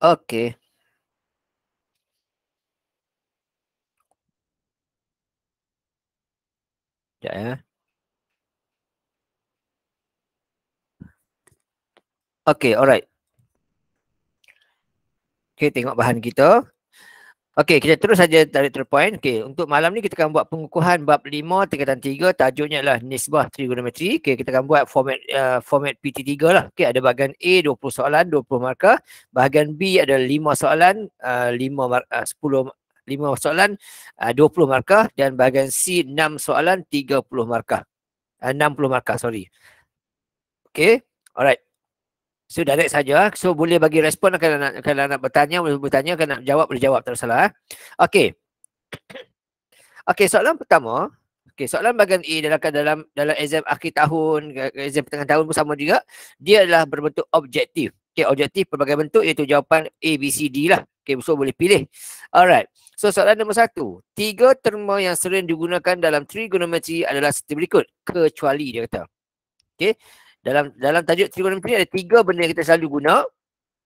Okey. Sekejap ya. Okey, alright. Okey, tengok bahan kita. Okey, kita terus saja tarik to the point. Okey, untuk malam ni kita akan buat pengukuhan bab 5 tingkatan 3, tajuknya adalah nisbah trigonometri. Okey, kita akan buat format PT3 lah. Okey, ada bahagian A 20 soalan, 20 markah. Bahagian B ada 5 soalan, 5 soalan, 20 markah, dan bahagian C 6 soalan, 30 markah. 60 markah, sorry. Okey, alright. So direct saja. So boleh bagi respon kalau nak bertanya, boleh bertanya, kalau nak jawab boleh jawab, tak salah. Okey. Okey, soalan pertama. Okey, soalan bahagian A dalam exam akhir tahun, exam pertengahan tahun pun sama juga. Dia adalah berbentuk objektif. Okey, objektif pelbagai bentuk iaitu jawapan A, B, C, D lah. Okey, so boleh pilih. Alright. So soalan nombor 1. 3 terma yang sering digunakan dalam trigonometri adalah seperti berikut. Kecuali dia kata. Okey. Dalam tajuk trigonometri ada 3 benda yang kita selalu guna.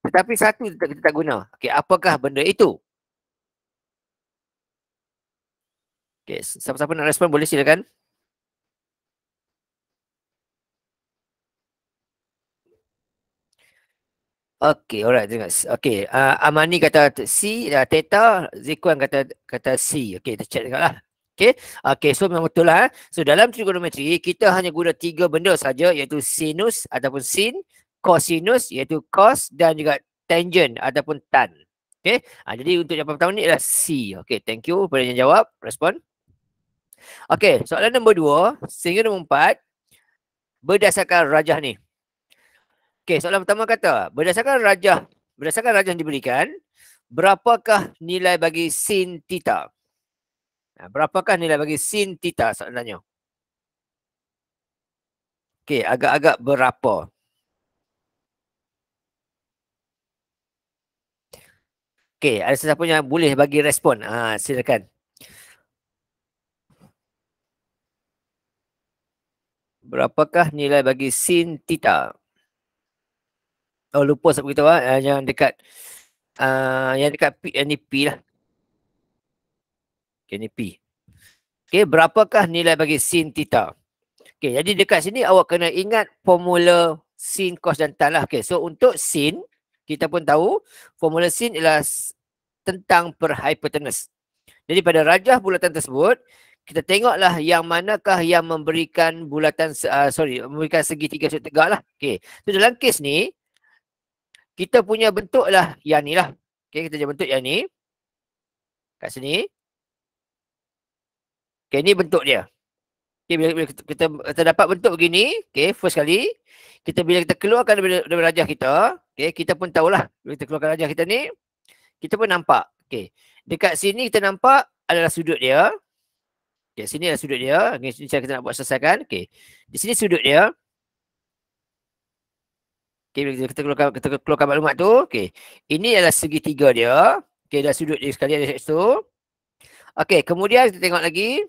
Tetapi satu kita tak guna. Okey, apakah benda itu? Okey, siapa-siapa nak respon boleh silakan. Okey, alright. Okey, Amani kata C, Theta, Zikuan kata C. Okey, kita check tengoklah. Okey. Okey, so memang betul lah. So dalam trigonometri kita hanya guna 3 benda saja, iaitu sinus ataupun sin, cosinus iaitu cos, dan juga tangent ataupun tan. Okey. Jadi untuk jawapan pertama ni adalah C. Okey, thank you pada yang jawab, respon. Okey, soalan nombor 2 sehingga nombor 4 berdasarkan rajah ni. Okey, soalan pertama kata, berdasarkan rajah yang diberikan, berapakah nilai bagi sin theta? Berapakah nilai bagi sin theta soalannya? Okey, agak-agak berapa? Okey, ada sesiapa yang boleh bagi respon? Silakan. Berapakah nilai bagi sin theta? Oh, lupa sebab kita yang dekat P, yang ni P lah. Okey, ni P. Okey, berapakah nilai bagi sin theta? Okey, jadi dekat sini awak kena ingat formula sin, cos dan tan lah. Okey, so untuk sin, kita pun tahu formula sin ialah tentang per hypotenuse. Jadi pada rajah bulatan tersebut, kita tengoklah yang manakah yang memberikan memberikan segitiga sudut tegak lah. Okey, so dalam kes ni, kita punya bentuk lah yang ni lah. Okey, kita punya bentuk yang ni. Kat sini. Okey, ni bentuk dia. Okay, bila kita dapat bentuk begini, okay, first kali, bila kita keluarkan dari rajah kita, okay, kita pun tahulah, bila kita keluarkan rajah kita ni, kita pun nampak. Okay, dekat sini kita nampak adalah sudut dia. Okay, sini adalah sudut dia. Ini cara kita nak buat selesaikan. Okay, di sini sudut dia. Okay, bila kita keluarkan maklumat tu, okay, ini adalah segitiga dia. Okay, dah sudut dia sekali ada situ. Okay, kemudian kita tengok lagi.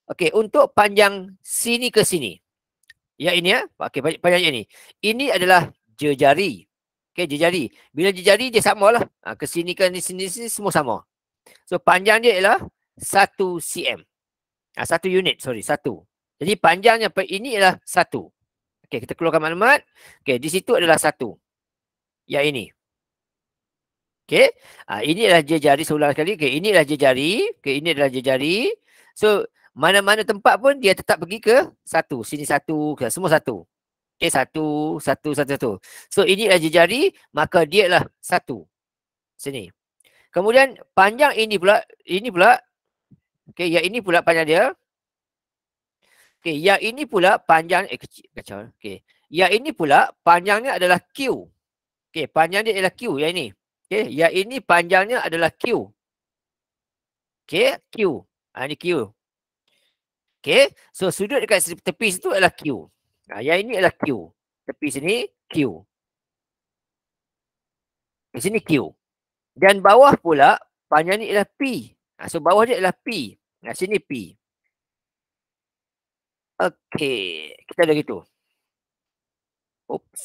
Okay, untuk panjang sini ke sini. Ya, ini ya. Okey, panjang ini. Ini adalah jejari. Okey, jejari. Bila jejari dia samalah. Ke sini ke sini semua sama. So panjang dia ialah 1 cm. 1 unit, sorry, 1. Jadi panjangnya ini ialah 1. Okey, kita keluarkan maklumat. Okey, di situ adalah 1. Yang ini. Okey. Ini adalah jejari, seulang sekali. Okey, ini adalah jejari. Okey, ini adalah jejari. So mana-mana tempat pun dia tetap pergi ke 1. Sini 1, semua 1. Okay, 1, 1, 1, 1. So, ini adalah jejari, maka dia adalah 1. Sini. Kemudian, panjang ini pula. Okay, yang ini pula panjang dia. Okay, yang ini pula panjang, kacau. Okay. Yang ini pula panjangnya adalah Q. Okay, panjang dia adalah Q, yang ini. Okay, yang ini panjangnya adalah Q. Okay, Q. Ini Q. Okay, so sudut dekat tepi situ adalah Q. Yang ini adalah Q. Tepi sini, Q. Di sini Q. Dan bawah pula, panjang ni adalah P. So, bawah dia adalah P. Sini P. Okey. Kita ada gitu. Oops.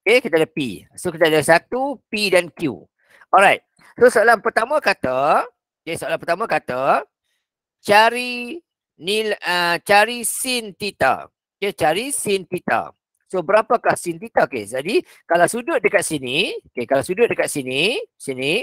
Okay, kita ada P. So, kita ada satu, P dan Q. Alright. So, soalan pertama kata, okay, soalan pertama kata, cari cari sin theta. Okay, cari sin theta. So, berapakah sin theta? Okay, jadi kalau sudut dekat sini, okay, kalau sudut dekat sini, sini,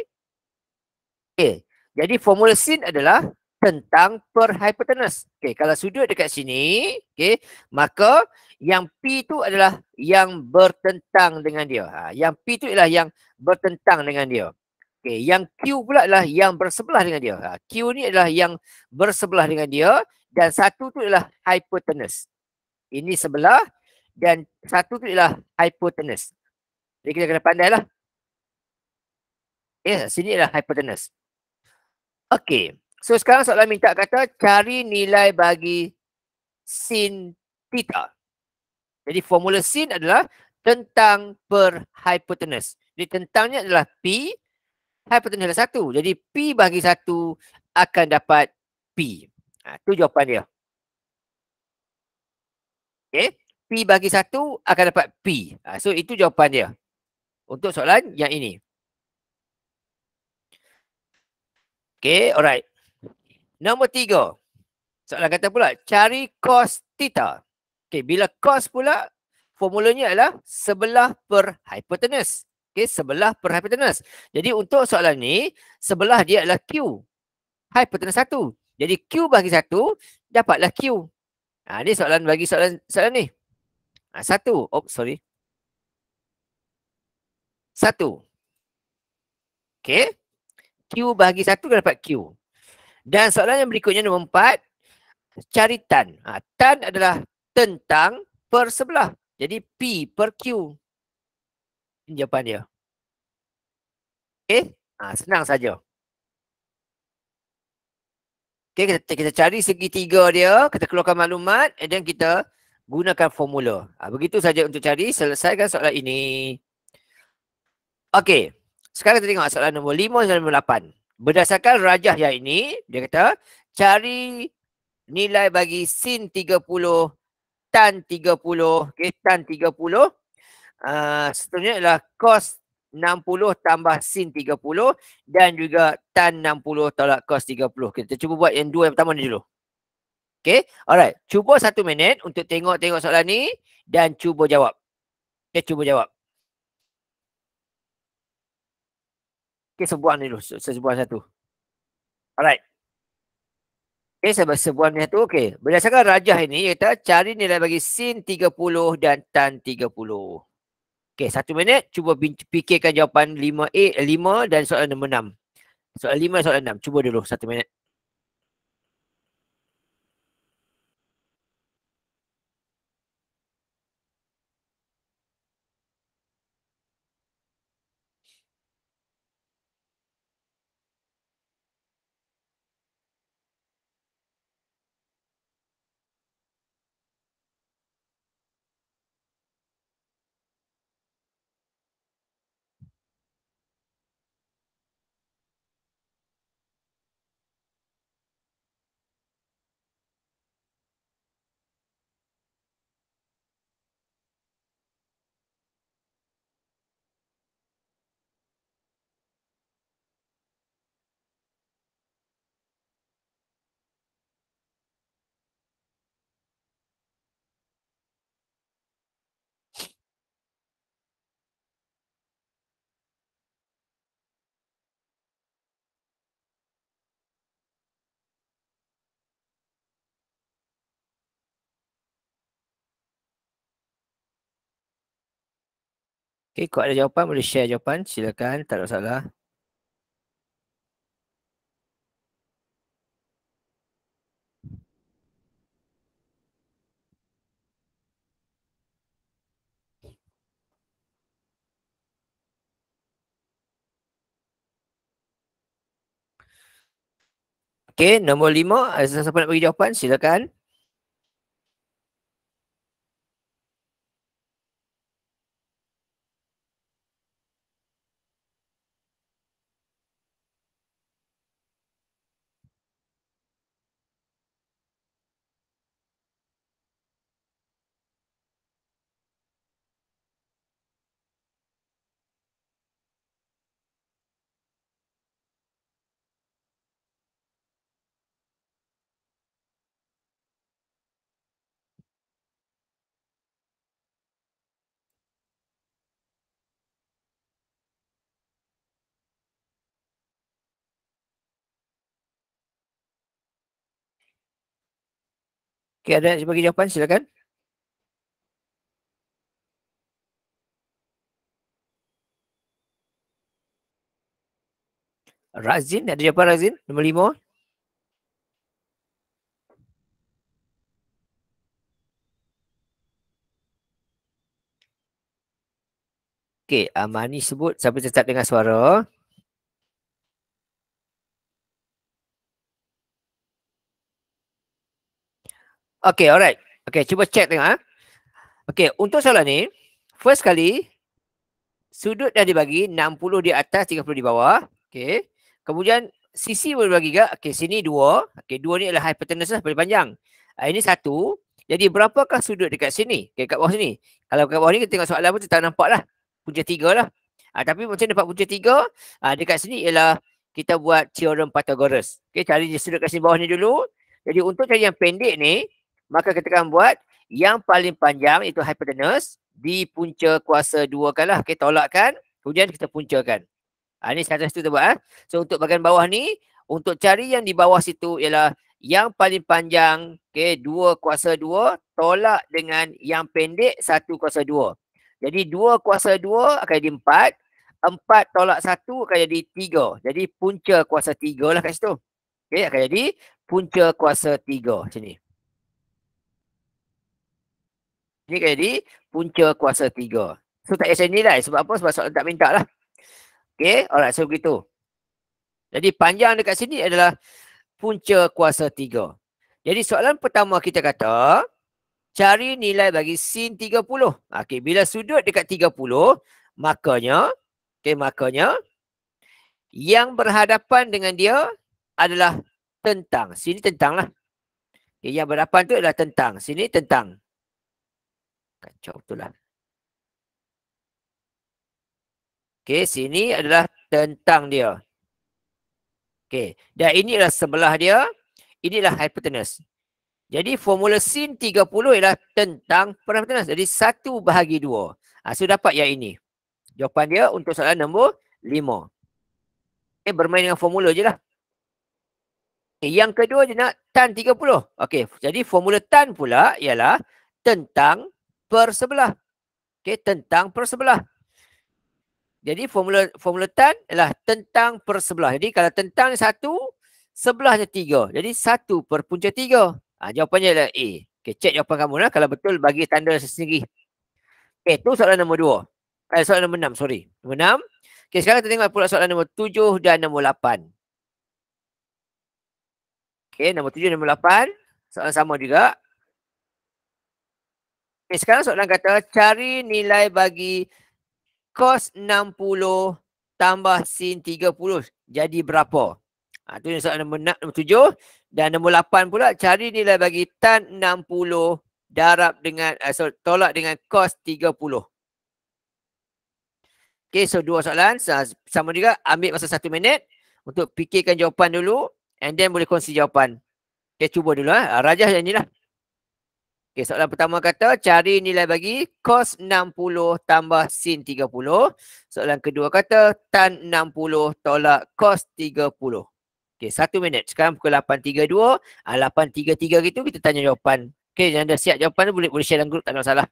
okay, jadi formula sin adalah tentang per hypotenuse. Okay, kalau sudut dekat sini, okay, maka yang P itu adalah yang bertentang dengan dia. Yang P itu adalah yang bertentang dengan dia. Okay, yang Q pula adalah yang bersebelah dengan dia. Q ni adalah yang bersebelah dengan dia dan satu tu adalah hypotenuse. Ini sebelah dan satu tu adalah hypotenuse. Jadi kita kena pandai lah. Sini adalah hypotenuse. Okey. So sekarang soalan minta kata cari nilai bagi sin theta. Jadi formula sin adalah tentang per hypotenuse. Jadi tentangnya adalah P, hypotenuse adalah 1. Jadi P bagi 1 akan dapat P. Itu jawapan dia. Okey. P bagi 1 akan dapat P. So itu jawapan dia. Untuk soalan yang ini. Okey, alright. Nombor 3. Soalan kata pula, cari cos theta. Okey, bila cos pula, formulanya adalah sebelah per hypotenuse. Okey, sebelah per hypotenuse. Jadi untuk soalan ni, sebelah dia adalah Q. Hypotenuse 1. Jadi Q bagi 1, dapatlah Q. Ni soalan bagi soalan ni. 1. Oh, sorry. 1. Okey. Q bagi 1 dapat Q. Dan soalan yang berikutnya nombor 4, cari tan. Tan adalah tentang per sebelah. Jadi P per Q. Ini jawapan dia. Okey. Senang saja. Okey, kita cari segitiga dia, kita keluarkan maklumat dan kita gunakan formula. Begitu saja untuk cari, selesaikan soalan ini. Okey. Sekarang kita tengok soalan nombor 5 dan nombor 8. Berdasarkan rajah yang ini, dia kata cari nilai bagi sin 30 tan 30. Okey, tan 30. Seterusnya adalah cos 60 tambah sin 30 dan juga tan 60 tolak cos 30. Kita cuba buat yang dua yang pertama ni dulu. Okay, alright. Cuba 1 minit untuk tengok-tengok soalan ni dan cuba jawab. Okay, cuba jawab. Okay, sebuah ni dulu. Sebuah satu. Alright. Okay, sebuah ni satu. Okay. Berdasarkan rajah ini, kita cari nilai bagi sin 30 dan tan 30. Okay, 1 minit. Cuba fikirkan jawapan 5A, 5 dan soalan nombor 6. Soalan 5 dan soalan 6. Cuba dulu 1 minit. Okay, kalau ada jawapan boleh share jawapan. Silakan, tak ada masalah. Okay, nombor 5. Ada siapa nak bagi jawapan? Silakan. Okey, ada yang bagi jawapan, silakan. Razin, ada jawapan Razin? Nombor 5. Okey, Mani sebut sampai tetap dengan suara. Okey, alright. Okey, cuba check tengok. Okey, untuk soalan ni, first kali, sudut dah dibagi 60 di atas, 30 di bawah. Okey. Kemudian sisi boleh bagi ke? Okey, sini 2. Okey, 2 ni adalah hypotenuse lah, paling panjang. Ini 1. Jadi berapakah sudut dekat sini? Okey, kat bawah sini. Kalau kat bawah ni kita tengok soalan pun kita tak nampak lah. Punca 3 lah. Tapi macam dapat punca 3? Dekat sini ialah kita buat teorem Pythagoras. Okey, cari sudut kat sini bawah ni dulu. Jadi untuk cari yang pendek ni, maka kita akan buat yang paling panjang itu hypotenuse di punca kuasa 2 kan lah. Okay, tolakkan. Kemudian kita puncakan. Ini satu kita buat. So, untuk bahagian bawah ni, untuk cari yang di bawah situ ialah yang paling panjang, okay, 2 kuasa 2 tolak dengan yang pendek 1 kuasa 2. Jadi 2 kuasa 2 akan jadi 4. 4 tolak 1 akan jadi 3. Jadi punca kuasa 3 lah kat situ. Okay, akan jadi punca kuasa 3 macam ni. Ini kan jadi punca kuasa 3. So tak payah nilai. Sebab apa? Sebab soalan tak minta lah. Okay, alright. So begitu. Jadi panjang dekat sini adalah punca kuasa 3. Jadi soalan pertama kita kata, cari nilai bagi sin 30. Okay, bila sudut dekat 30, makanya, okay, makanya, yang berhadapan dengan dia adalah tentang. Sini tentang lah. Okay, yang berhadapan tu adalah tentang. Sini tentang. Kacau betul lah. Okay, sini adalah tentang dia. Okay. Dan ini adalah sebelah dia. Inilah hypotenuse. Jadi formula sin 30 ialah tentang hypotenuse. Jadi 1 bahagi 2. So dapat yang ini. Jawapan dia untuk soalan nombor 5. Bermain dengan formula je lah. Yang kedua dia nak tan 30. Okey, jadi formula tan pula ialah tentang per sebelah. Okey, tentang per sebelah. Jadi formula tan adalah tentang per sebelah. Jadi kalau tentang 1, sebelahnya 3. Jadi 1 per punca 3. Jawapannya adalah A. Okay, cek jawapan kamu lah. Kalau betul, bagi tanda sendiri. Okay, tu soalan nombor 2. Soalan nombor 6, sorry. Nombor 6. Okay, sekarang kita tengok pula soalan nombor 7 dan nombor 8. Okay, nombor 7 dan nombor 8. Soalan sama juga. Okay, sekarang soalan kata, cari nilai bagi cos 60 tambah sin 30. Jadi berapa? Itu soalan nombor 7. Dan nombor 8 pula, cari nilai bagi tan 60 darab dengan, tolak dengan cos 30. Okay, so 2 soalan. Sama juga, ambil masa 1 minit untuk fikirkan jawapan dulu. And then boleh kongsi jawapan. Okay, cuba dulu. Rajah yang inilah. Okay, soalan pertama kata, cari nilai bagi cos 60 tambah sin 30. Soalan kedua kata, tan 60 tolak cos 30. Okay, 1 minit. Sekarang pukul 8.32. 8.33 gitu, kita tanya jawapan. Okay, yang dah siap jawapan tu boleh share dalam grup, tak ada masalah.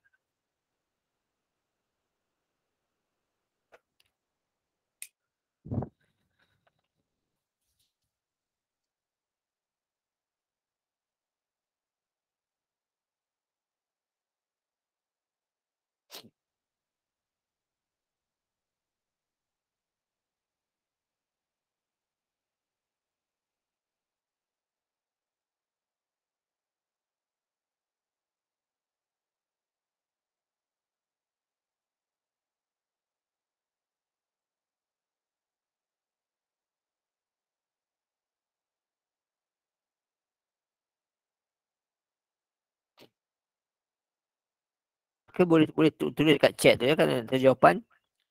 Okay, boleh tulis kat chat tu ya, kan ada jawapan.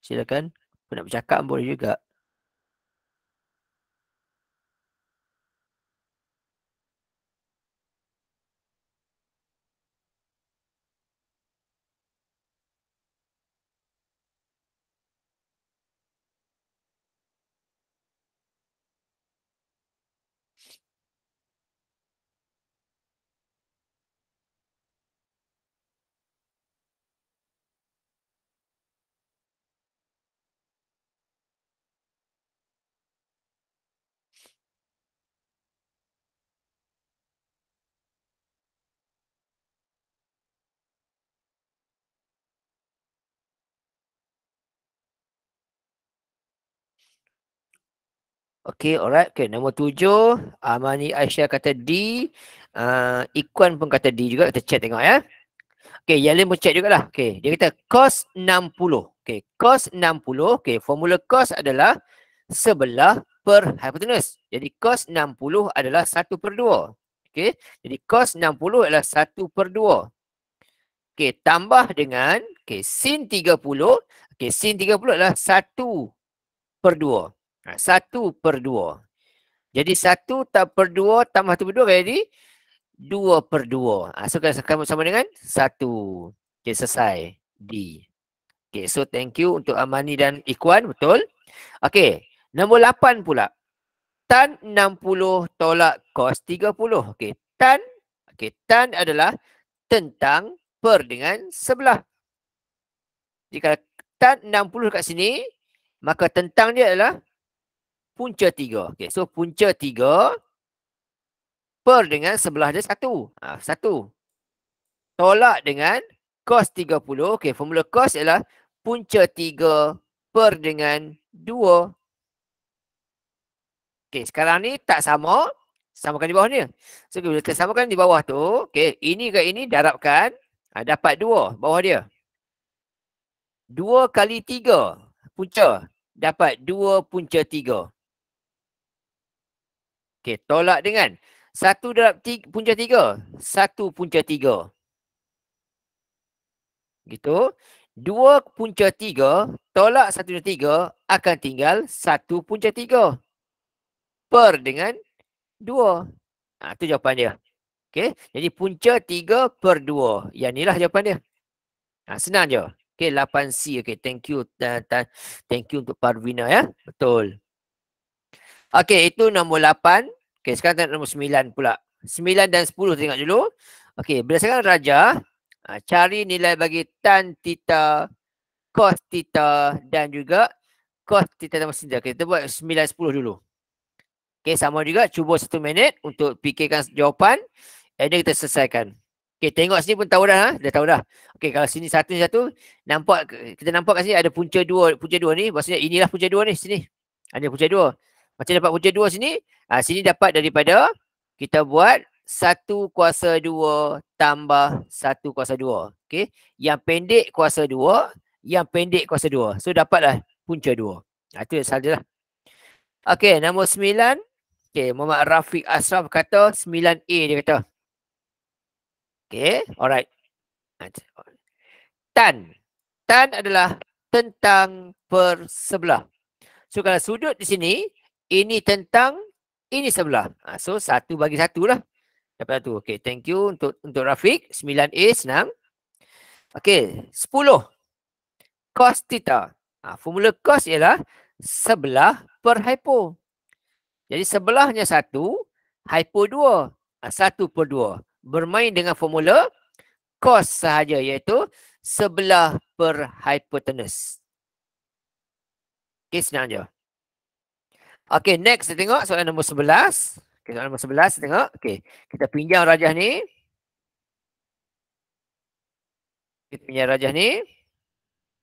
Silakan. Nak bercakap boleh juga. Okey, alright. Okey, nombor 7. Amani Aisyah kata D. Ikuan pun kata D juga. Kita check tengok ya. Okey, yang lain pun check jugalah. Okey, dia kata cos 60. Okey, cos 60. Okey, formula cos adalah sebelah per hipotenus. Jadi cos 60 adalah 1/2. Okey, jadi cos 60 adalah 1/2. Okey, tambah dengan sin 30. Okey, sin 30 adalah 1/2. 1/2. Jadi 1/2 tambah 1/2 jadi 2/2. So kalau sama dengan 1. Okey, selesai. D. Okey, so thank you untuk Amani dan Ikuan. Betul. Okey, nombor 8 pula. Tan 60 tolak cos 30. Okey, tan adalah tentang per dengan sebelah. Jika tan 60 dekat sini, maka tentang dia adalah punca 3. Okey, so punca 3 per dengan sebelah dia 1. 1. Tolak dengan cos 30. Okey, formula cos ialah punca 3 per dengan 2. Okey, sekarang ni tak sama. Samakan di bawah ni. So, bila kita samakan di bawah tu, okey, ini ke ini darabkan. Dapat 2 bawah dia. 2 kali 3 punca. Dapat 2 punca 3. Okey, tolak dengan 1 darab punca 3. 1 punca 3. Gitu. 2 punca 3 tolak 1 punca 3 akan tinggal 1 punca 3. Per dengan 2. Itu jawapan dia. Okey, jadi punca 3/2. Yang inilah jawapan dia. Senang je. Okey, 8C. Okey, thank you. Thank you untuk Parvina ya. Betul. Okey, itu nombor 8. Okey, sekarang tengok nombor 9 pula. 9 dan 10 tengok dulu. Okey, berdasarkan rajah, cari nilai bagi tan theta, cos theta dan juga cos theta tambah sin theta. Kita buat 9 10 dulu. Okey, sama juga. Cuba 1 minit untuk fikirkan jawapan. Dan kita selesaikan. Okey, tengok sini pun tahu dah. Dah tahu dah. Okey, kalau sini satu, nampak, kita nampak kat sini ada punca 2. Punca 2 ni, maksudnya inilah punca 2 ni. Sini. Ada punca 2. Macam dapat punca 2 sini. Sini dapat daripada kita buat 1 kuasa 2 tambah 1 kuasa 2. Okey. Yang pendek kuasa 2. Yang pendek kuasa 2. So, dapatlah punca 2. Itu sahajalah. Okey, nombor 9. Okey, Muhammad Rafiq Asraf kata 9A dia kata. Okey, alright. Tan. Tan adalah tentang per sebelah. So, kalau sudut di sini, ini tentang, ini sebelah. So, 1 bagi 1 lah. Dapat 1. Okey, thank you untuk Rafiq. 9A senang. Okey, 10. Cos theta. Formula cos ialah sebelah per hypo. Jadi sebelahnya 1, hypo 2. 1/2. Bermain dengan formula cos sahaja, iaitu sebelah per hypotenus. Okey, senang je. Okey, next kita tengok soalan nombor 11. Okay, soalan nombor 11 kita tengok. Okey, kita pinjam rajah ni. Kita pinjam rajah ni.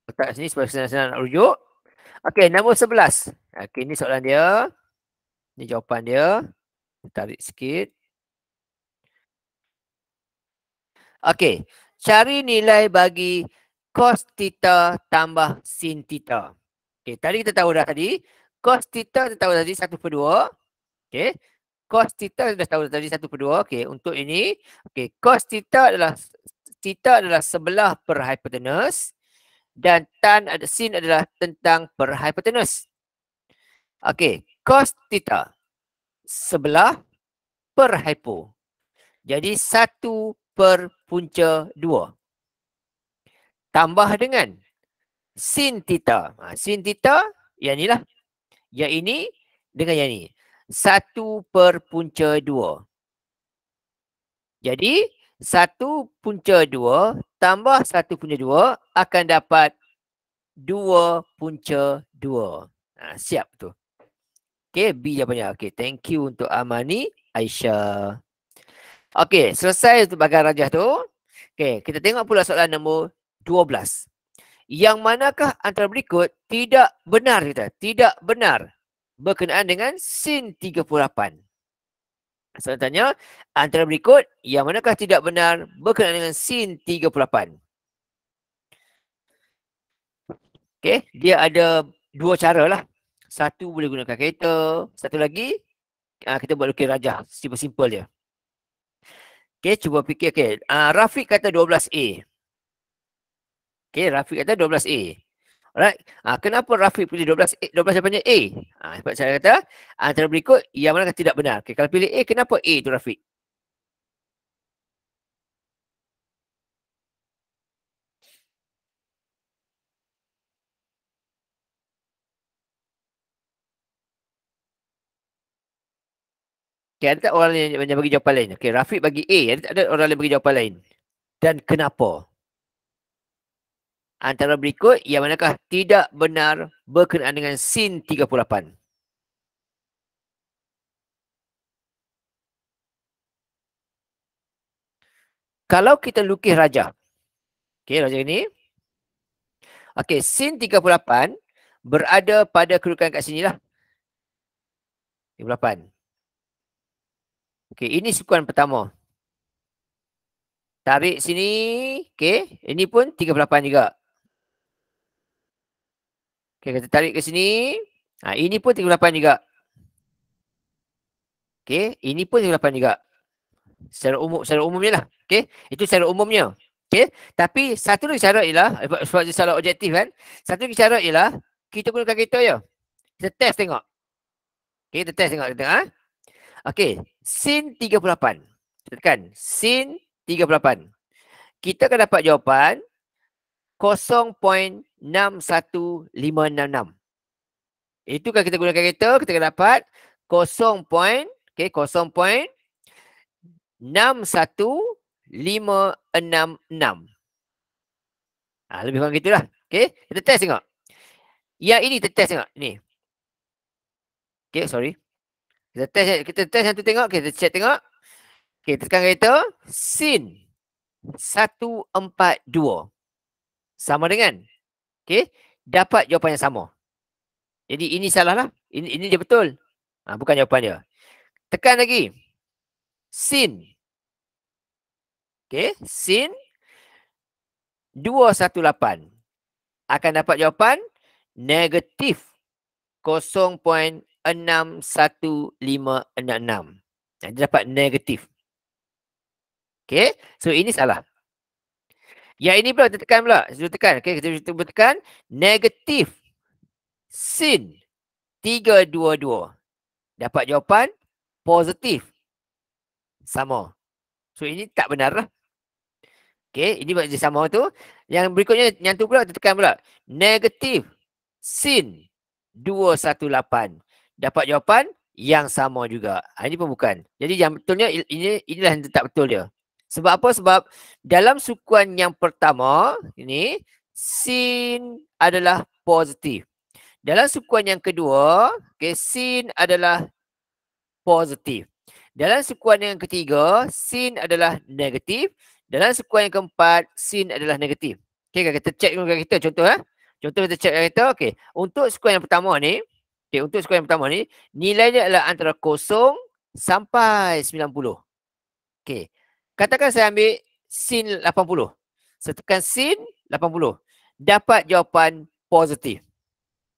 Letak sini supaya senang-senang nak rujuk. Okey, nombor 11. Okey, ni soalan dia. Ni jawapan dia. Tarik sikit. Okey, cari nilai bagi cos theta tambah sin theta. Okey, tadi kita tahu dah tadi. Cos theta kita tahu tadi 1/2. Okey. Cos theta kita tahu tadi 1/2. Okey, untuk ini. Okey, cos theta adalah sebelah per hypotenus. Dan sin adalah tentang per hypotenus. Okey, cos theta sebelah per hypo. Jadi 1 per punca 2. Tambah dengan sin theta. Sin theta yang inilah. Yang ini dengan yang ini. 1 per punca 2. Jadi 1 punca 2 tambah 1 punca 2 akan dapat 2 punca 2. Siap tu. Okey, B jawapannya. Okey, thank you untuk Amani Aisyah. Okey, selesai untuk bahagian rajah tu. Okey, kita tengok pula soalan nombor 12. Yang manakah antara berikut tidak benar kita? Tidak benar. berkenaan dengan sin 38. Soalan tanya, antara berikut, yang manakah tidak benar berkenaan dengan sin 38? Okey, dia ada dua cara lah. Satu boleh gunakan kereta, satu lagi kita buat lukis rajah, simple-simple je. Okey, cuba fikir. Okey, Rafiq kata 12A. Okey, Rafiq kata 12A. Alright. Kenapa Rafiq pilih 12A, 12 daripada A? Sebab saya kata antara berikut yang mana tidak benar. Okey, kalau pilih A, kenapa A tu Rafiq? Okey, ada tak orang yang bagi jawapan lain? Okey, Rafiq bagi A, ada tak ada orang lain bagi jawapan lain? Dan kenapa? Antara berikut yang manakah tidak benar berkenaan dengan sin 38? Kalau kita lukis rajah. Okey, rajah ini. Okey, sin 38 berada pada kedudukan kat sini lah. 38. Okey, ini sukuan pertama. Tarik sini. Okey, ini pun 38 juga. Okey, kita tarik ke sini. Ini pun 38 juga. Okey, ini pun 38 juga. Secara umumnya lah. Okey, itu secara umumnya. Okey, tapi satu lagi syarat ialah, sebab dia salah objektif kan. Satu lagi syarat ialah, kita gunakan kereta je. Kita test tengok. Okey, kita test tengok. Okey, sin 38. Kita tekan sin 38. Kita akan dapat jawapan 0.61566. Itu kalau kita gunakan kereta, kita akan dapat 0.61566. Lebih kurang gitulah. Okey, kita test tengok. Yang ini kita test tengok. Ni. Okey, sorry. Kita test yang tu tengok. Kita check tengok. Okey, tekan kereta. Sin 142. Sama dengan. Okey, dapat jawapan yang sama. Jadi ini salah lah. Ini dia betul. Bukan jawapan dia. Tekan lagi. Sin. Okey, sin 218. Akan dapat jawapan negatif 0.61566. Dia dapat negatif. Okey, so ini salah. Yang ini pula kita tekan pula. Kita tekan. Okey, kita cuba tekan negatif sin 322. Dapat jawapan positif. Sama. So ini tak benar lah. Okey, ini buat dia sama tu. Yang berikutnya, yang tu pula kita tekan pula. Negatif sin 218. Dapat jawapan yang sama juga. Ini pun bukan. Jadi yang betulnya inilah yang tak betul dia. Sebab apa? Sebab dalam sukuan yang pertama ini sin adalah positif. Dalam sukuan yang kedua, sin adalah positif. Dalam sukuan yang ketiga, sin adalah negatif. Dalam sukuan yang keempat, sin adalah negatif. Okey, kita check dulu kita contoh Contoh kita check kita. Okey, untuk sukuan yang pertama ni, nilainya adalah antara 0 sampai 90. Okey. Katakan saya ambil sin 80. Saya tekan sin 80. Dapat jawapan positif.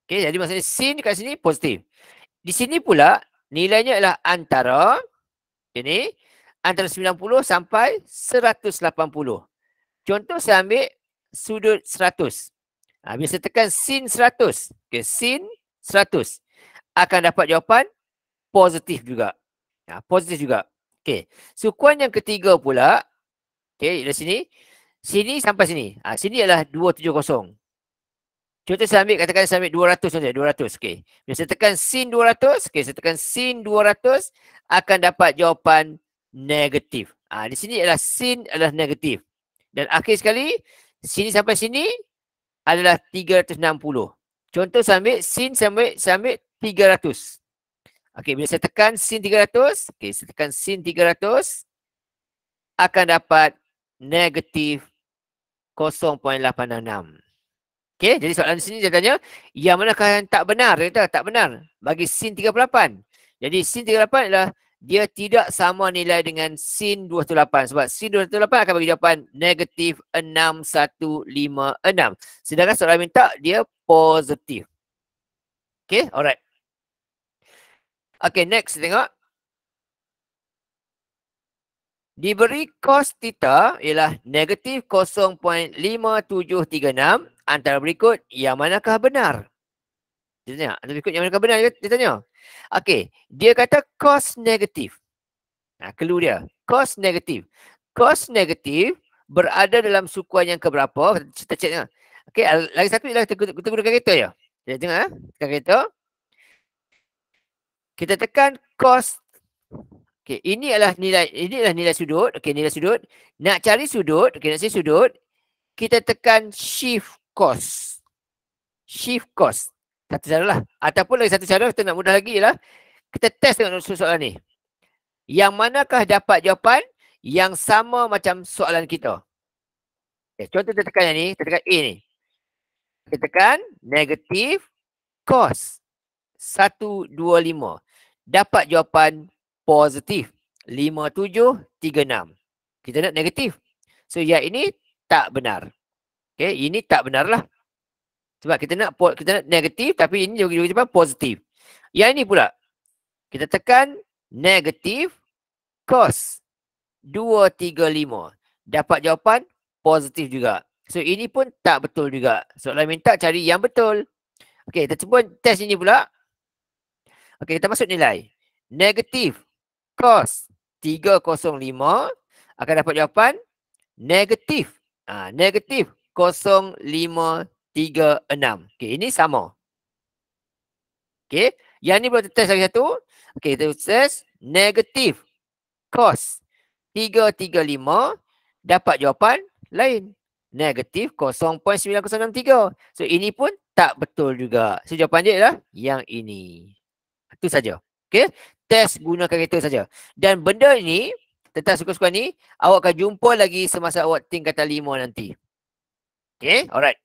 Okey, jadi maksudnya sin kat sini positif. Di sini pula nilainya adalah antara ini antara 90 sampai 180. Contoh saya ambil sudut 100. Bila saya tekan sin 100, sin 100 akan dapat jawapan positif juga. Positif juga. Okey, sukuan yang ketiga pula, okey, dari sini, sini sampai sini. Sini adalah 270. Contoh saya ambil, katakan saya ambil 200 saja, 200. Okey. Bila saya tekan sin 200, okey, saya tekan sin 200 akan dapat jawapan negatif. Di sini adalah sin adalah negatif. Dan akhir sekali, sini sampai sini adalah 360. Contoh saya ambil sin, saya ambil 300. Okey, bila saya tekan sin 300, okey, saya tekan sin 300 akan dapat negatif 0.866. Okey, jadi soalan di sini dia tanya, yang manakah yang tak benar? Dia kata tak benar. Bagi sin 38. Jadi sin 38 adalah dia tidak sama nilai dengan sin 208. Sebab sin 208 akan bagi jawapan negatif 6156. Sedangkan soalan minta dia positif. Okey, alright. Okey, next tengok. Diberi cos theta ialah negatif 0.5736 antara berikut yang manakah benar? Dia tanya, antara berikut yang manakah benar dia tanya. Okey, dia kata cos negatif. Clue dia. Cos negatif. Cos negatif berada dalam sukuan yang keberapa? Kita cek tengok. Okey, lagi satu ialah kita gunakan kereta ya. Kita tengok tekan kereta. Kita tekan cos. Okey, ini adalah nilai sudut. Okey, nilai sudut. Nak cari sudut, nak cari sudut, kita tekan shift cos. Shift cos. Satu cara lah. Ataupun lagi satu cara kita nak mudah lagi ialah kita test dengan soalan ni. Yang manakah dapat jawapan yang sama macam soalan kita? Okay, contoh kita tekan yang ni, kita tekan A ni. Kita tekan negatif cos 125. Dapat jawapan positif 5736. Kita nak negatif. So yang ini tak benar. Okay, ini tak benar lah. Sebab kita nak negatif tapi ini juga jawapan positif. Yang ini pula. Kita tekan negatif cos 235. Dapat jawapan positif juga. So ini pun tak betul juga. Soalan minta cari yang betul. Okey, kita cuba test ini pula. Okey, kita masuk nilai. Negatif cos 305 akan dapat jawapan negatif. Negatif 0536. Okey, ini sama. Okey, yang ni boleh test lagi satu. Okey, kita test negatif cos 335 dapat jawapan lain. Negatif 0.9063. So ini pun tak betul juga. So jawapan dia adalah yang ini. Itu saja. Okey, test gunakan kereta saja. Dan benda ini tentang suka-suka ni awak akan jumpa lagi semasa awak tingkatan 5 nanti. Okey, alright.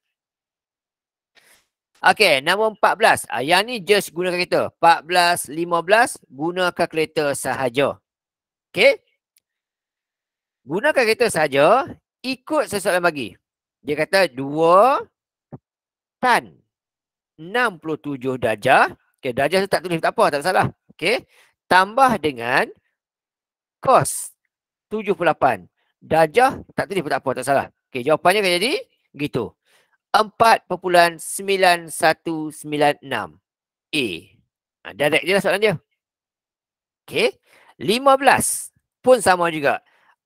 Okey, nombor 14. Yang ni just gunakan kereta. 14, 15 gunakan kereta sahaja. Okey. Gunakan kereta sahaja, ikut soalan bagi. Dia kata 2 tan 67 darjah. Okey, darjah tu tak tulis tak apa, tak salah. Okey. Tambah dengan cos 78. Darjah tak tulis tak apa, tak salah. Okey, jawapannya akan jadi gitu. 4.9196 A. Direct je lah soalan dia. Okey. 15 pun sama juga.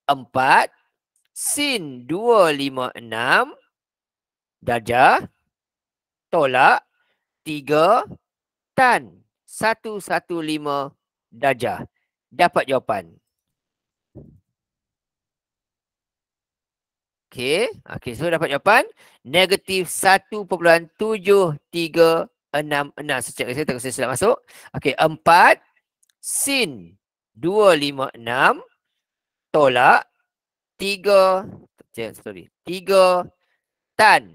4 sin 256 darjah tolak 3 tan 115 darjah. Dapat jawapan. Okey. Okey, so dapat jawapan negatif 1.7366. Sejak saya tak silap masuk. Okey, 4 sin 256 tolak 3 tan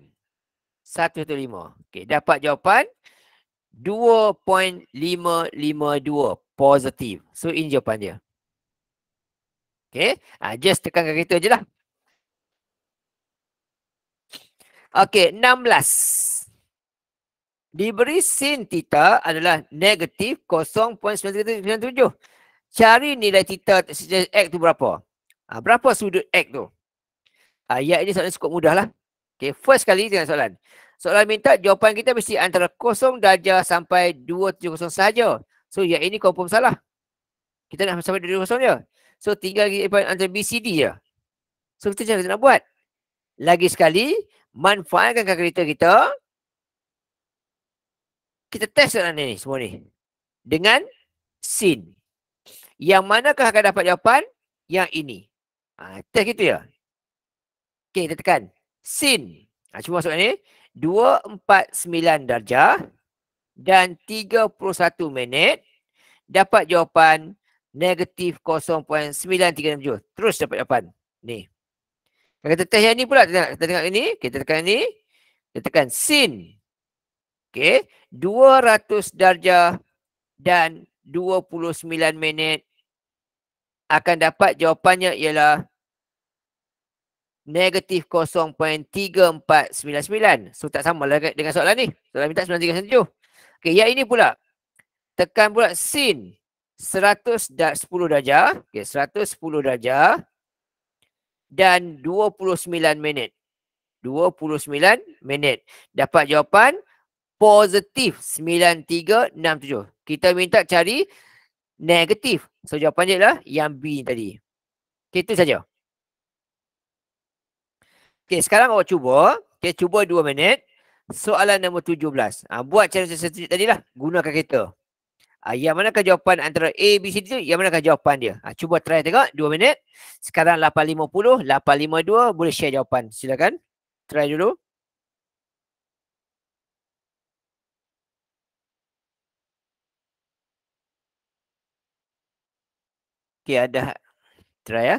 115. Okey, dapat jawapan 2.552 positif. So ini jawapan dia. Okey, just tekankan kereta je lah. Okey, 16. Diberi sin theta adalah negatif 0.97. Cari nilai theta X tu berapa? Berapa sudut X tu? Ya, ini soalan cukup mudah lah. Okay, first kali dengan soalan. Soalan minta jawapan kita mesti antara 0 darjah sampai 270 sahaja. So, yang ini confirm salah. Kita nak sampai 270 je. So, tinggal antara BCD je. So, kita macam nak buat. Lagi sekali, manfaatkan kalkulator kita. Kita test soalan ni semua ni. Dengan sin. Yang manakah akan dapat jawapan? Yang ini. Test gitu ya. Okey, kita tekan. Sin. Cuba masuk ni. 249 darjah. Dan 31 minit. Dapat jawapan negatif 0.9367. Terus dapat jawapan. Ni. Kita test yang ni pula. Kita tengok ini. Kita tekan ni. Kita tekan sin. Okey, 200 darjah dan 29 minit akan dapat jawapannya ialah negatif 0.3499. So tak sama lah dengan soalan ni. Soalan minta 9397. Okey, yang ini pula. Tekan pula sin 110 darjah. Okey, 110 darjah dan 29 minit. 29 minit. Dapat jawapan positif 9367. Kita minta cari negatif. So jawapannya adalah yang B tadi. Okay, itu saja. Okay, sekarang awak cuba. Okay, cuba 2 minit. Soalan nombor 17. Buat cara saya tadi lah. Gunakan kereta. Yang manakah jawapan antara A, B, C, D? Yang manakah jawapan dia? Cuba try tengok. 2 minit. Sekarang 8.50. 8.52. Boleh share jawapan. Silakan. Try dulu. Okay, ada. Try ya.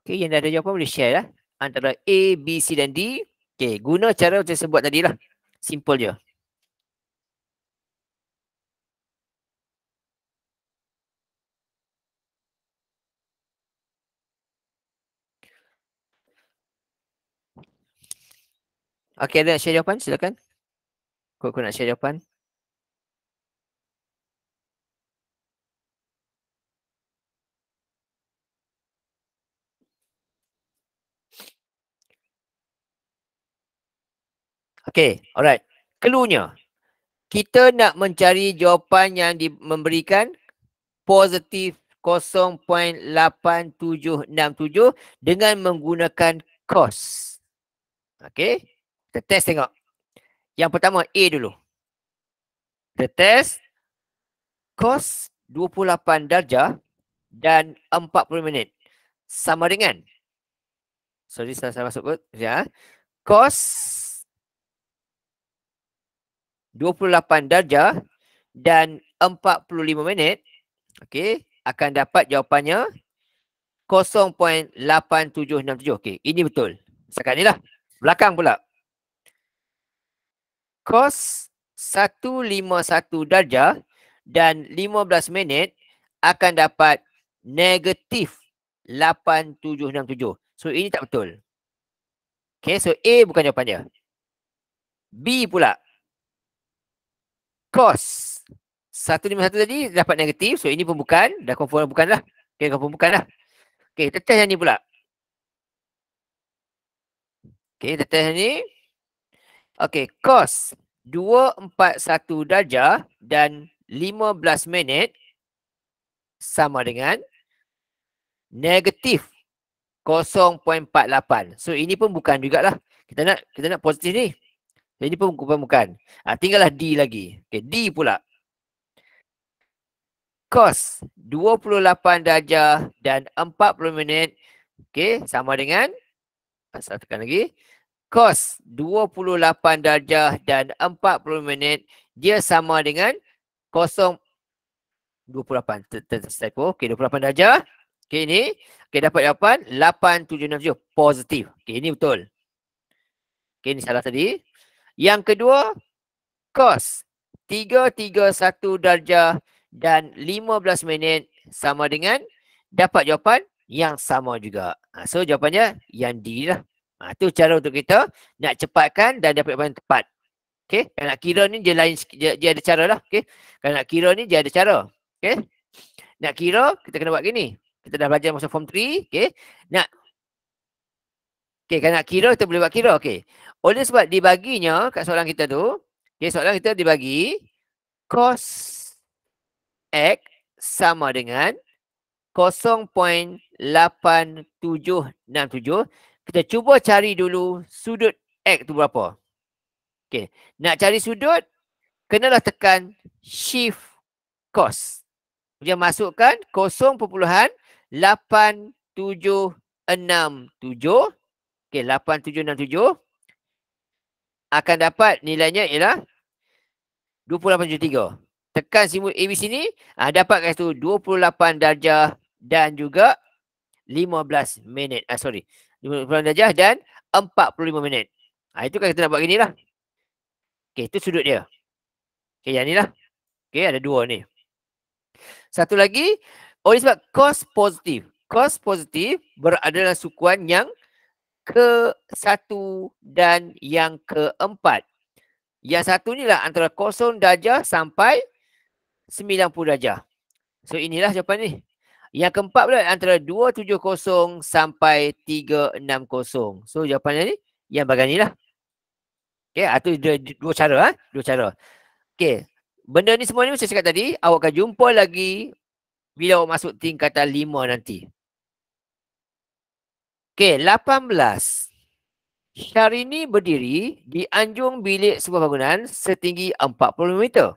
Okay, yang dah ada jawapan boleh share lah. Antara A, B, C dan D. Okay, guna cara macam saya buat tadi lah. Simple je. Okay, ada nak share jawapan? Silakan. Kau nak share jawapan? Okay, alright. Cluenya. Kita nak mencari jawapan yang memberikan positif 0.8767 dengan menggunakan cos. Okay. Kita test tengok. Yang pertama A dulu. Kita test cos 28 darjah dan 40 minit. Sama dengan. Sorry, saya masuk kot. Ya. Cos 28 darjah dan 45 minit. Okey, akan dapat jawapannya 0.8767. Okey, ini betul. Setakat ni lah. Belakang pula. Cos 151 darjah dan 15 minit akan dapat negatif 8767. So, ini tak betul. Okay, so A bukan jawapan dia. B pula. Cos 151 tadi dapat negatif. So, ini pun bukan. Dah confirm bukan lah. Okay, confirm bukan lah. Okay, kita test yang ni pula. Okay, kita test yang ni. Okay, cos 241 darjah dan 15 minit sama dengan negatif 0.48. So, ini pun bukan jugalah. Kita nak positif ni. So, ini pun bukan. Tinggallah D lagi. Okay, D pula. Cos 28 darjah dan 40 minit. Okay, sama dengan. Saya tekan lagi. Cos 28 darjah dan 40 minit. Dia sama dengan 28. Typo. Okay, 28 darjah. Okay, ini. Okay, dapat jawapan 8767. Positif. Okay, ini betul. Okay, ini salah tadi. Yang kedua, cos 331 darjah dan 15 minit sama dengan dapat jawapan yang sama juga. So, jawapannya yang D lah. Itu cara untuk kita nak cepatkan dan dapat jawapan tepat. Okey, kalau nak kira ni dia lain dia ada cara lah. Okey. Kalau nak kira ni dia ada cara. Okey. Nak kira kita kena buat gini. Kita dah belajar masa form 3, okey. Nak kalau nak kira kita boleh buat kira, okey. Oleh sebab dibaginya kat soalan kita tu, okey, soalan kita dibagi cos X sama dengan 0.8767. Kita cuba cari dulu sudut X tu berapa. Okey. Nak cari sudut, kenalah tekan shift cos. Dia masukkan 0.8767. Okey, 8767 akan dapat nilainya ialah 2873. Tekan simbol ABC ni, dapat kat situ 28 darjah dan juga 15 minit. 15 darjah dan 45 minit. Itu kan kita nak buat gini lah. Okey, itu sudut dia. Okey, yang ni lah. Okey, ada dua ni. Satu lagi, oleh sebab cos positif. Cos positif berada dalam sukuan yang ke-1 dan yang ke-4. Yang satu ni lah antara 0 darjah sampai 90 darjah. So inilah jawapan ni. Yang keempat pula antara 270 sampai 360. So jawapannya ni yang bahagian ni lah. Okay, itu dua cara. Dua cara. Okay. Benda ni semua ni saya cakap tadi, awak akan jumpa lagi bila awak masuk tingkatan 5 nanti. Okay, 18. Syahrini berdiri di anjung bilik sebuah bangunan setinggi 40 meter.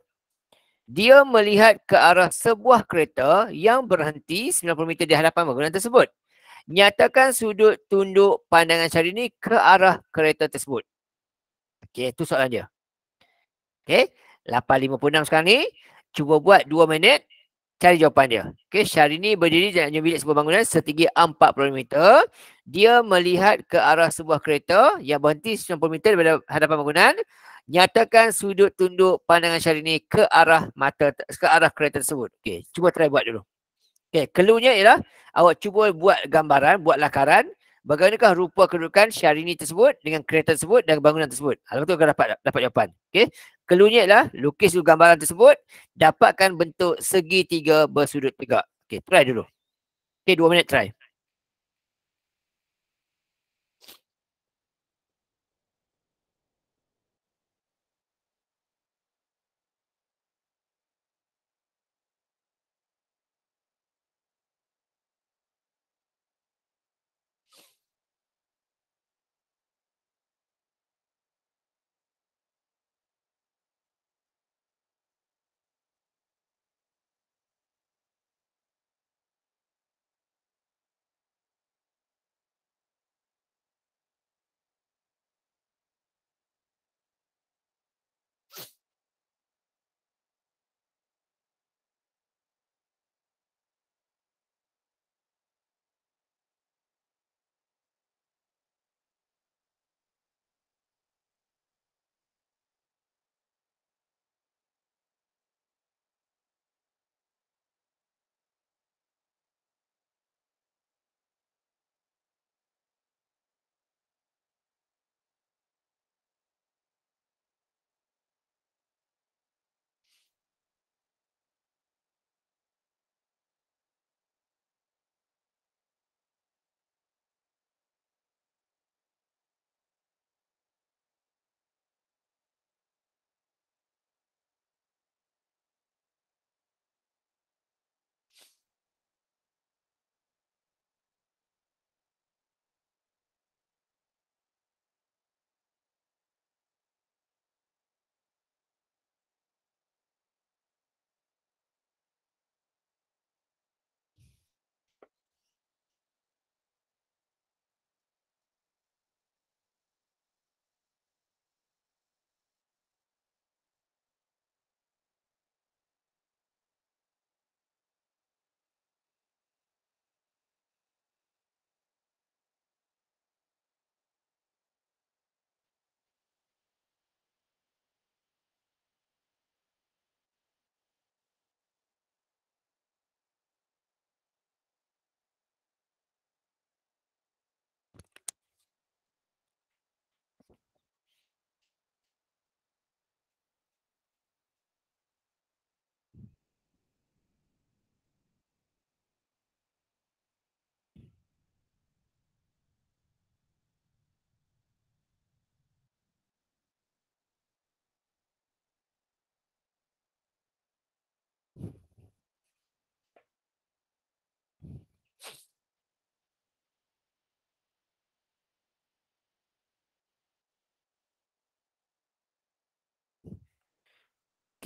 Dia melihat ke arah sebuah kereta yang berhenti 90 meter di hadapan bangunan tersebut. Nyatakan sudut tunduk pandangan Syahrini ke arah kereta tersebut. Okey, itu soalan dia. Okey, 8.56 sekarang ni. Cuba buat 2 minit. Cari jawapan dia. Okey, Syahrini berdiri di anjung bilik sebuah bangunan setinggi 40 meter. Dia melihat ke arah sebuah kereta yang berhenti 90 meter daripada hadapan bangunan. Nyatakan sudut tunduk pandangan Syahrini ke arah kereta tersebut. Okey, cuba try buat dulu. Okey, cluenya ialah awak cuba buat gambaran, buat lakaran bagaimanakah rupa kedudukan Syahrini tersebut dengan kereta tersebut dan bangunan tersebut. Lepas tu akan dapat jawapan. Okey. Cluenya ialah lukis dulu gambaran tersebut, dapatkan bentuk segitiga bersudut tegak. Okey, try dulu. Okey, 2 minit try.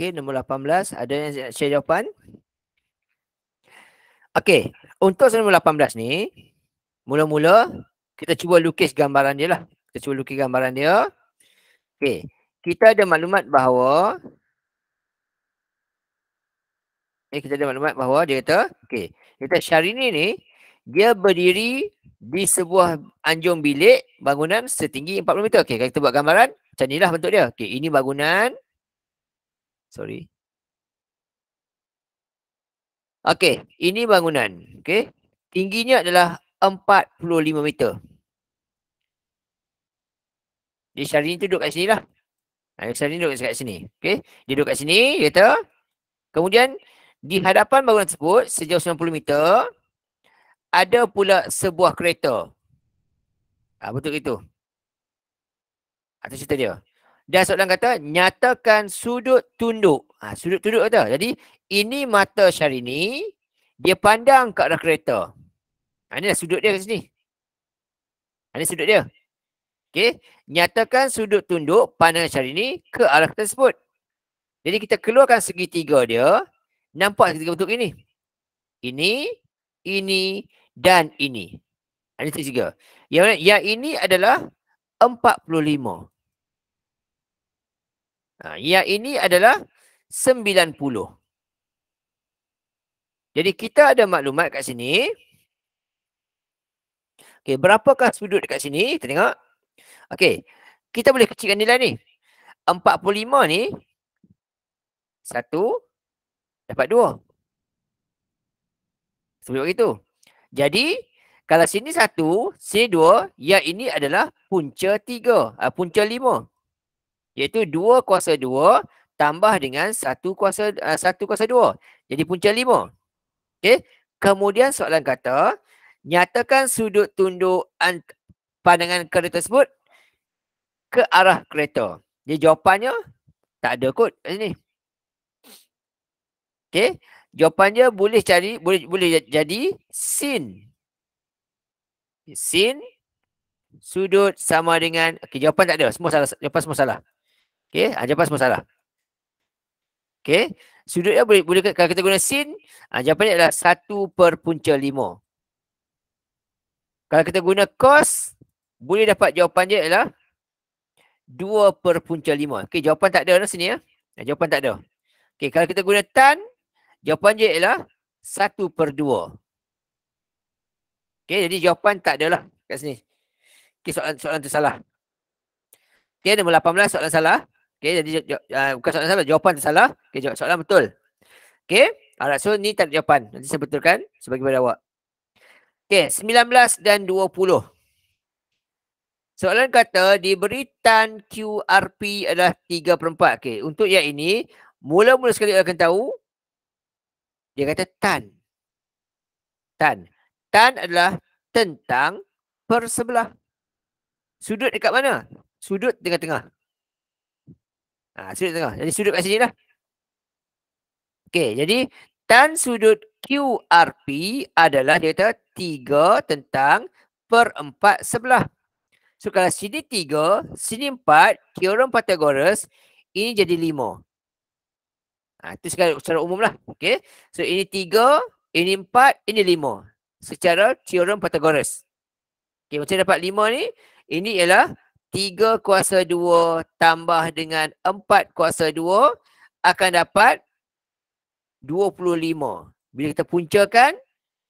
Okey, nombor 18. Ada yang nak share jawapan? Okey, untuk soalan nombor 18 ni, mula-mula kita cuba lukis gambaran dia lah. Kita cuba lukis gambaran dia. Okey, kita ada maklumat bahawa dia kata, okey, kita Syahrini ni dia berdiri di sebuah anjung bilik bangunan setinggi 40 meter. Okey, kita buat gambaran macam inilah bentuk dia. Okey, ini bangunan. Sorry. Okey, ini bangunan. Okey. Tingginya adalah 45 meter. Jadi Syahrini tu duduk kat sini lah. Syahrini duduk kat sini. Okey. Dia duduk kat sini, dia kata. Kemudian di hadapan bangunan tersebut sejauh 90 meter ada pula sebuah kereta. Betul itu. Itu cerita dia. Dan soalan kata, nyatakan sudut tunduk. Sudut tunduk kata. Jadi, ini mata Syahrini. Dia pandang ke arah kereta. Inilah sudut dia kat sini. Ini sudut dia. Okey. Nyatakan sudut tunduk pandangan Syahrini ke arah tersebut. Jadi, kita keluarkan segitiga dia. Nampak segitiga bentuk ini. Ini, dan ini. Ini tiga. Yang ini adalah 45. Yang ini adalah 90. Jadi kita ada maklumat kat sini. Okey, berapakah sudut dekat sini? Kita tengok. Okey, kita boleh kecilkan nilai ni. 45 ni 1 dapat 2. Sebut begitu. Jadi kalau sini 1, sini 2, yang ini adalah punca 3, punca 5. Iaitu 2 kuasa 2 tambah dengan 1 kuasa 2. Jadi punca 5. Okey. Kemudian soalan kata, nyatakan sudut tunduk pandangan kereta tersebut ke arah kereta. Jadi jawapannya tak ada kot kat sini. Okey. Jawapannya boleh jadi sin. Sin sudut sama dengan, okey, jawapan tak ada. Semua salah. Jawapan semua salah. Okey, jawapan semua salah. Okey, sudutnya boleh kalau kita guna sin, jawapannya adalah 1 per punca 5. Kalau kita guna cos, boleh dapat jawapan dia adalah 2 per punca 5. Okey, jawapan tak ada dah sini ya. Jawapan tak ada. Okey, kalau kita guna tan, jawapan dia ialah 1 per 2. Okey, jadi jawapan tak ada lah kat sini. Okey, soalan tu salah. Okey, nombor 18 soalan salah. Okey, jadi bukan soalan salah, jawapan tu salah. Okey, soalan betul. Okey, alright, so ni tak ada jawapan. Nanti saya betulkan sebagai pada awak. Okey, 19 dan 20. Soalan kata diberi tan QRP adalah 3/4. Okey, untuk yang ini, mula-mula sekali akan tahu, dia kata tan. Tan adalah tentang per sebelah. Sudut dekat mana? Sudut tengah-tengah. Sudut tengah. Jadi sudut kat sini lah. Okey, jadi tan sudut QRP adalah dia kata 3 tentang per 4 sebelah. So kalau sini 3, sini 4, teorem Pythagoras, ini jadi 5. Itu secara umum lah. Okey. So ini 3, ini 4, ini 5. Secara teorem Pythagoras. Okey, macam dapat 5 ni, ini ialah 3 kuasa 2 tambah dengan 4 kuasa 2 akan dapat 25. Bila kita puncakan,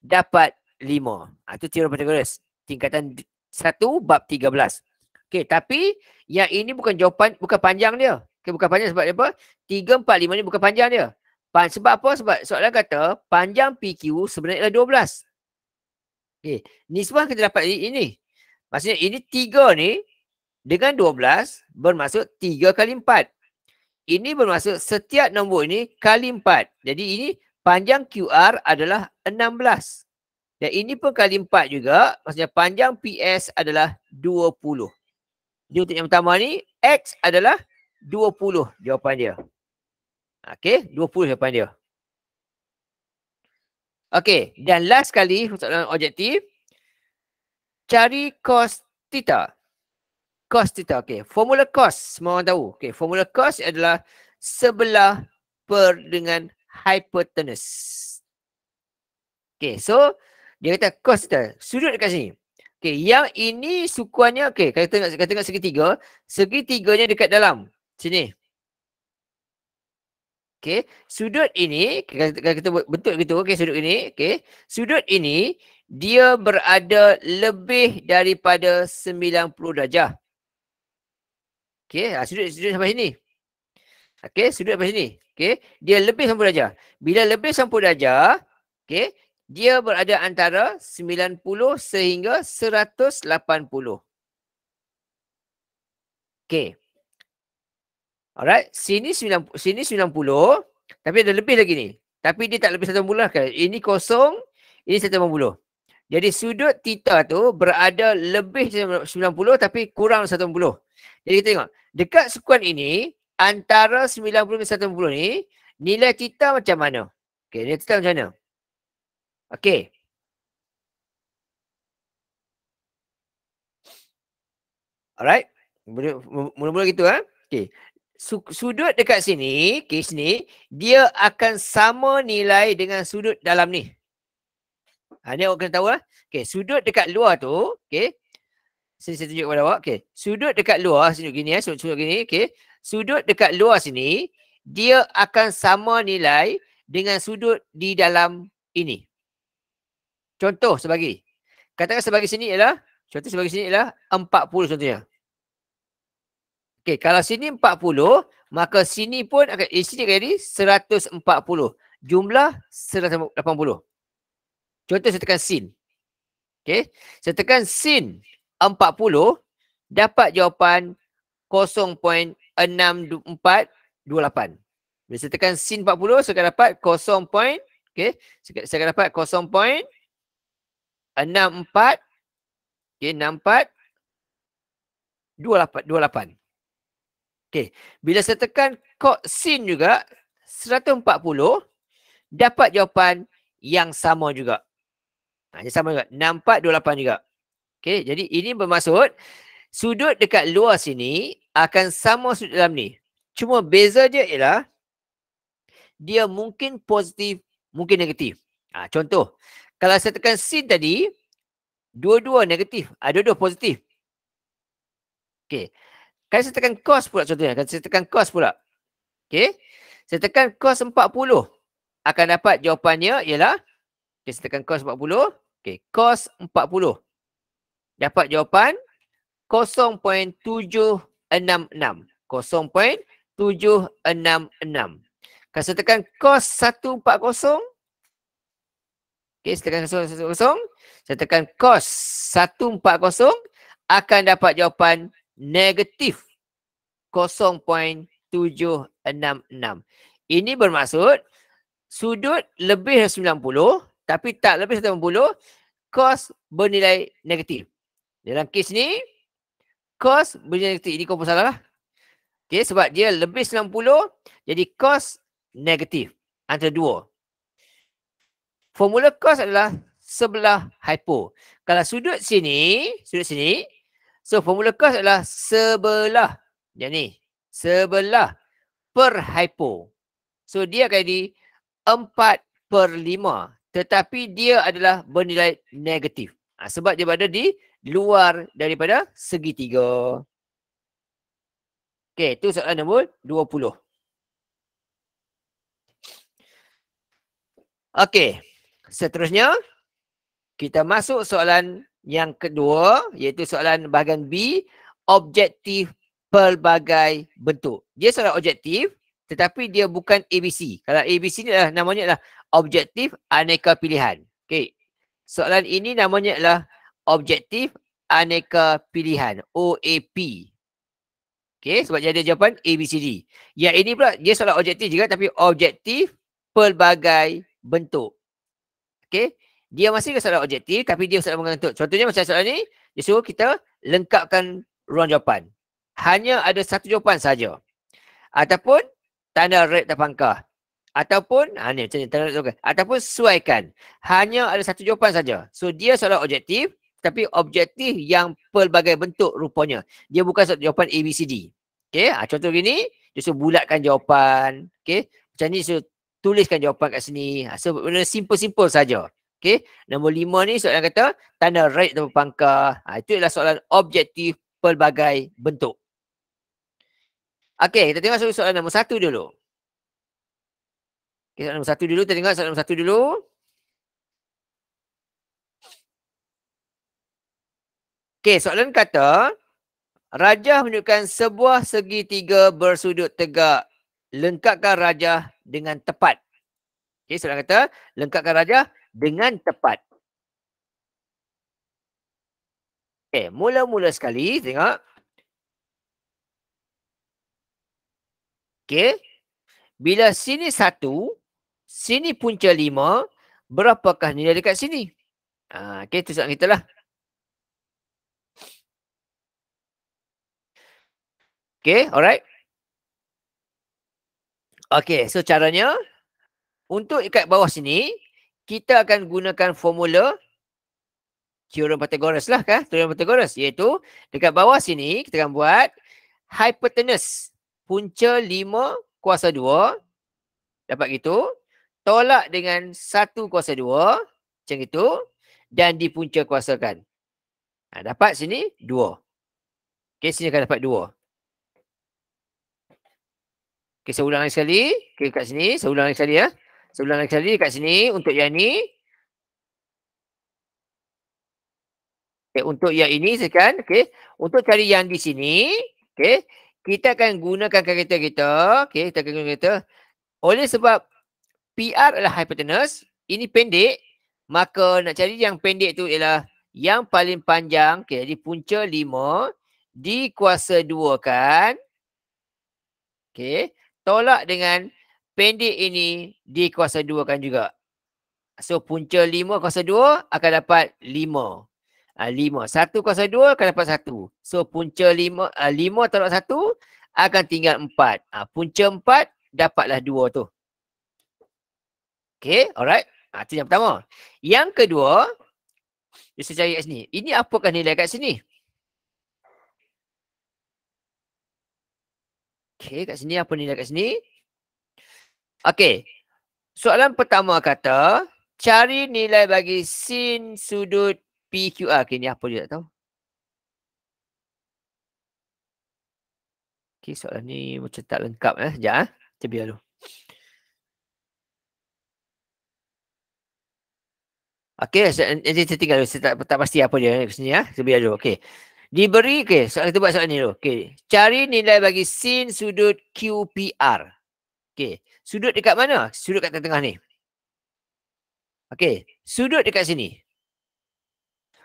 dapat 5. Itu teorem Pythagoras. Tingkatan 1 bab 13. Okey, tapi yang ini bukan jawapan, bukan panjang dia. Okay, bukan panjang sebab apa? 3, 4, 5 ni bukan panjang dia. Sebab apa? Sebab soalan kata panjang PQ sebenarnya adalah 12. Okey, nisbah kita dapat ini. Maksudnya ini 3 ni dengan 12 bermaksud 3 kali 4. Ini bermaksud setiap nombor ini kali 4. Jadi ini panjang QR adalah 16. Dan ini pun kali 4 juga. Maksudnya panjang PS adalah 20. Jadi untuk yang pertama ni, X adalah 20 jawapan dia. Okey, 20 jawapan dia. Okey, dan last kali soalan objektif. Cari cos theta. Cos theta, okey. Formula cos, semua orang tahu. Okey, formula cos adalah sebelah dengan hypotenuse. Okay, so dia kata cos theta, sudut dekat sini. Okay, yang ini sukuannya, okay, kita tengok segitiga. Segitiganya dekat dalam sini. Okay, sudut ini, kalau kita bentuk gitu, okay, sudut ini, okay, sudut ini, dia berada lebih daripada 90 darjah. Okay, sudut sampai sini. Okay, sudut sampai sini. Okay, dia lebih 90 darjah. Bila lebih 90 darjah, okay, dia berada antara 90 sehingga 180. Okay. Alright, sini 90, tapi ada lebih lagi ni. Tapi dia tak lebih 180 kan. Ini kosong, ini 180. Jadi sudut theta tu berada lebih 90 tapi kurang 180. Jadi kita tengok, dekat sukuan ini, antara 90 dan 180 ni, nilai theta macam mana? Okay, nilai theta macam mana? Okay. Alright. Mula-mula gitu Okay. Sudut dekat sini, kes ni, dia akan sama nilai dengan sudut dalam ni. Ni awak kena tahu lah. Okay, sudut dekat luar tu, okay. Saya tunjuk kepada awak. Okay. Sudut dekat luar, sudut gini sudut gini, okay. Sudut dekat luar sini, dia akan sama nilai dengan sudut di dalam ini. Contoh sebagai. Katakan sebagai sini ialah, contoh sebagai sini ialah 40 contohnya. Okay, kalau sini 40, maka sini pun akan, sini akan jadi 140. Jumlah 180. Contoh saya tekan sin. Okay, saya tekan sin 40, dapat jawapan 0.6428. Bila saya tekan sin 40, saya akan dapat 0. Okay, saya akan dapat 0.64. Okay, 6428. Okay, bila saya tekan sin juga 140, dapat jawapan yang sama juga. Yang sama juga, 6428 juga. Okay, jadi ini bermaksud sudut dekat luar sini akan sama sudut dalam ni. Cuma beza dia ialah dia mungkin positif, mungkin negatif. Contoh, kalau saya tekan sin tadi, dua-dua negatif, dua-dua positif. Okay. Kalau saya tekan cos pula contohnya. Kalau saya tekan cos pula. Okay. Saya tekan cos 40. Akan dapat jawapannya ialah. Okay, saya tekan cos 40. Okay. Cos 40. Dapat jawapan 0.766. 0.766. Kalau saya tekan cos 140. Okay. Saya tekan cos 140. Saya tekan cos 140. Akan dapat jawapan negatif 0.766. Ini bermaksud sudut lebih dari 90 tapi tak lebih 180, cos bernilai negatif. Dalam kes ni cos bernilai negatif. Ini kau pun salah lah. Okay, sebab dia lebih 90 jadi cos negatif antara dua. Formula cos adalah sebelah hypo. Kalau sudut sini, so formula cos adalah sebelah. Yang ni. Sebelah per hypo. So dia akan jadi 4/5. Tetapi dia adalah bernilai negatif. Sebab dia berada di luar daripada segitiga. Okey, itu soalan nombor 20. Okey, seterusnya kita masuk soalan yang kedua, iaitu soalan bahagian B, objektif pelbagai bentuk. Dia soalan objektif, tetapi dia bukan ABC. Kalau ABC ni adalah namanya adalah objektif aneka pilihan. Okey. Soalan ini namanya adalah objektif aneka pilihan, OAP. Okey, sebab dia ada jawapan ABCD. Yang ini pula dia soalan objektif juga tapi objektif pelbagai bentuk. Okey. Dia masih soalan objektif tapi dia soalan bentuk. Contohnya macam soalan ni, dia suruh kita lengkapkan ruang jawapan. Hanya ada satu jawapan saja. Ataupun tanda red terpangkah. Ataupun ni macam ni, tanda red terpangkah. Ataupun sesuaikan. Hanya ada satu jawapan saja. So dia soalan objektif tapi objektif yang pelbagai bentuk rupanya. Dia bukan jawapan ABCD. Okey, contoh gini, dia suruh bulatkan jawapan. Okey, Macam ni so tuliskan jawapan kat sini. So benda simple-simple saja. Okey. Nombor 5 ni soalan kata tanda right atau pangkah. Itu adalah soalan objektif pelbagai bentuk. Okey, kita tengok soalan nombor 1 dulu. Okay, soalan nombor 1 dulu. Kita tengok soalan nombor 1 dulu. Okey, soalan kata rajah menunjukkan sebuah segitiga bersudut tegak. Lengkapkan rajah dengan tepat. Okey, soalan kata lengkapkan rajah dengan tepat. Okey, mula-mula sekali tengok. Okey. Bila sini 1, sini punca 5, berapakah nilai dekat sini? Okey, itu soalan kita lah. Okey, alright. Okey, so caranya untuk kat bawah sini kita akan gunakan formula teorem Pythagoras lah kan, teorem Pythagoras iaitu dekat bawah sini kita akan buat hypotenuse punca 5 kuasa 2 dapat gitu, tolak dengan 1 kuasa 2 macam itu dan dipunca kuasakan. Dapat sini 2. Okey, sini akan dapat 2. Okey, saya ulang lagi sekali. Okey, kat sini. Saya ulang lagi sekali ya. Saya ulang lagi sekali kat sini untuk yang ni. Okey, untuk yang ini sekian. Okey. Untuk cari yang di sini. Okey. Kita akan gunakan kalkulator kita. Okey, kita akan gunakan kalkulator. Oleh sebab PR adalah hypotenuse. Ini pendek. Maka nak cari yang pendek tu ialah yang paling panjang. Okey, jadi punca 5 dikuasa 2 kan. Okey. Tolak dengan pendek ini dikuasa 2 kan juga. So punca 5 kuasa 2 akan dapat 5. 5. 1 kuasa 2 akan dapat 1. So punca 5 tolak 1 akan tinggal 4. Punca 4 dapatlah 2 tu. Okay, alright. Itu yang pertama. Yang kedua, saya cari kat sini. Ini apakah nilai kat sini? Okay, kat sini apa nilai kat sini? Okay. Soalan pertama kata, cari nilai bagi sin sudut PQR. Okay, ni apa dia tak tahu. Okay, soalan ni macam tak lengkap. Sekejap. Kita biar dulu. Okay, nanti saya tinggal dulu. Saya tak pasti apa dia kat sini. Kita biar dulu. Okay. Diberi, okay, soalan kita buat soalan ni dulu. Okay. Cari nilai bagi sin sudut QPR. Okay. Sudut dekat mana? Sudut kat tengah ni. Okay. Sudut dekat sini.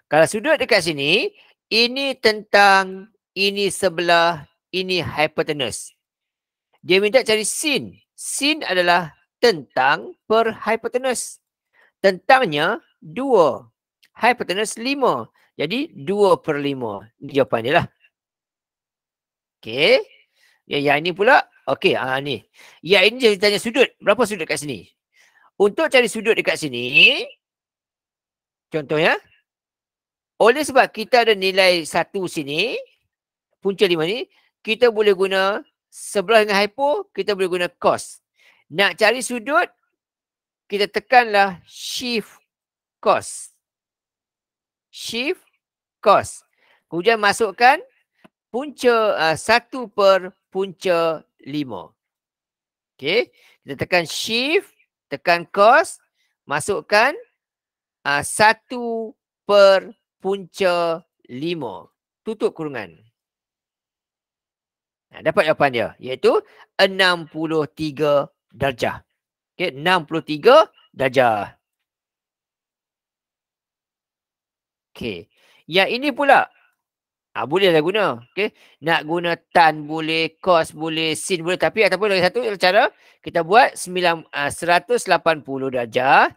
Kalau sudut dekat sini, ini tentang, ini sebelah, ini hypotenuse. Dia minta cari sin. Sin adalah tentang per hypotenuse. Tentangnya 2. Hypotenuse 5. Jadi 2/5. Ini jawapan dia lah. Okey. Yang ini pula. Okey. Ni. Yang ini dia tanya sudut. Berapa sudut kat sini? Untuk cari sudut dekat sini. Contohnya. Oleh sebab kita ada nilai 1 sini. Punca 5 ni. Kita boleh guna sebelah dengan hypo. Kita boleh guna cos. Nak cari sudut. Kita tekanlah shift cos. Shift cos. Kemudian masukkan punca 1 per punca 5. Okey. Kita tekan shift, tekan cos, masukkan 1 per punca 5. Tutup kurungan. Dapat jawapan dia. Iaitu 63 darjah. Okey, 63 darjah. Okey. Yang ini pula. Bolehlah guna. Okey. Nak guna tan boleh, cos boleh, sin boleh. Tapi ataupun lagi satu cara. Kita buat 180 darjah.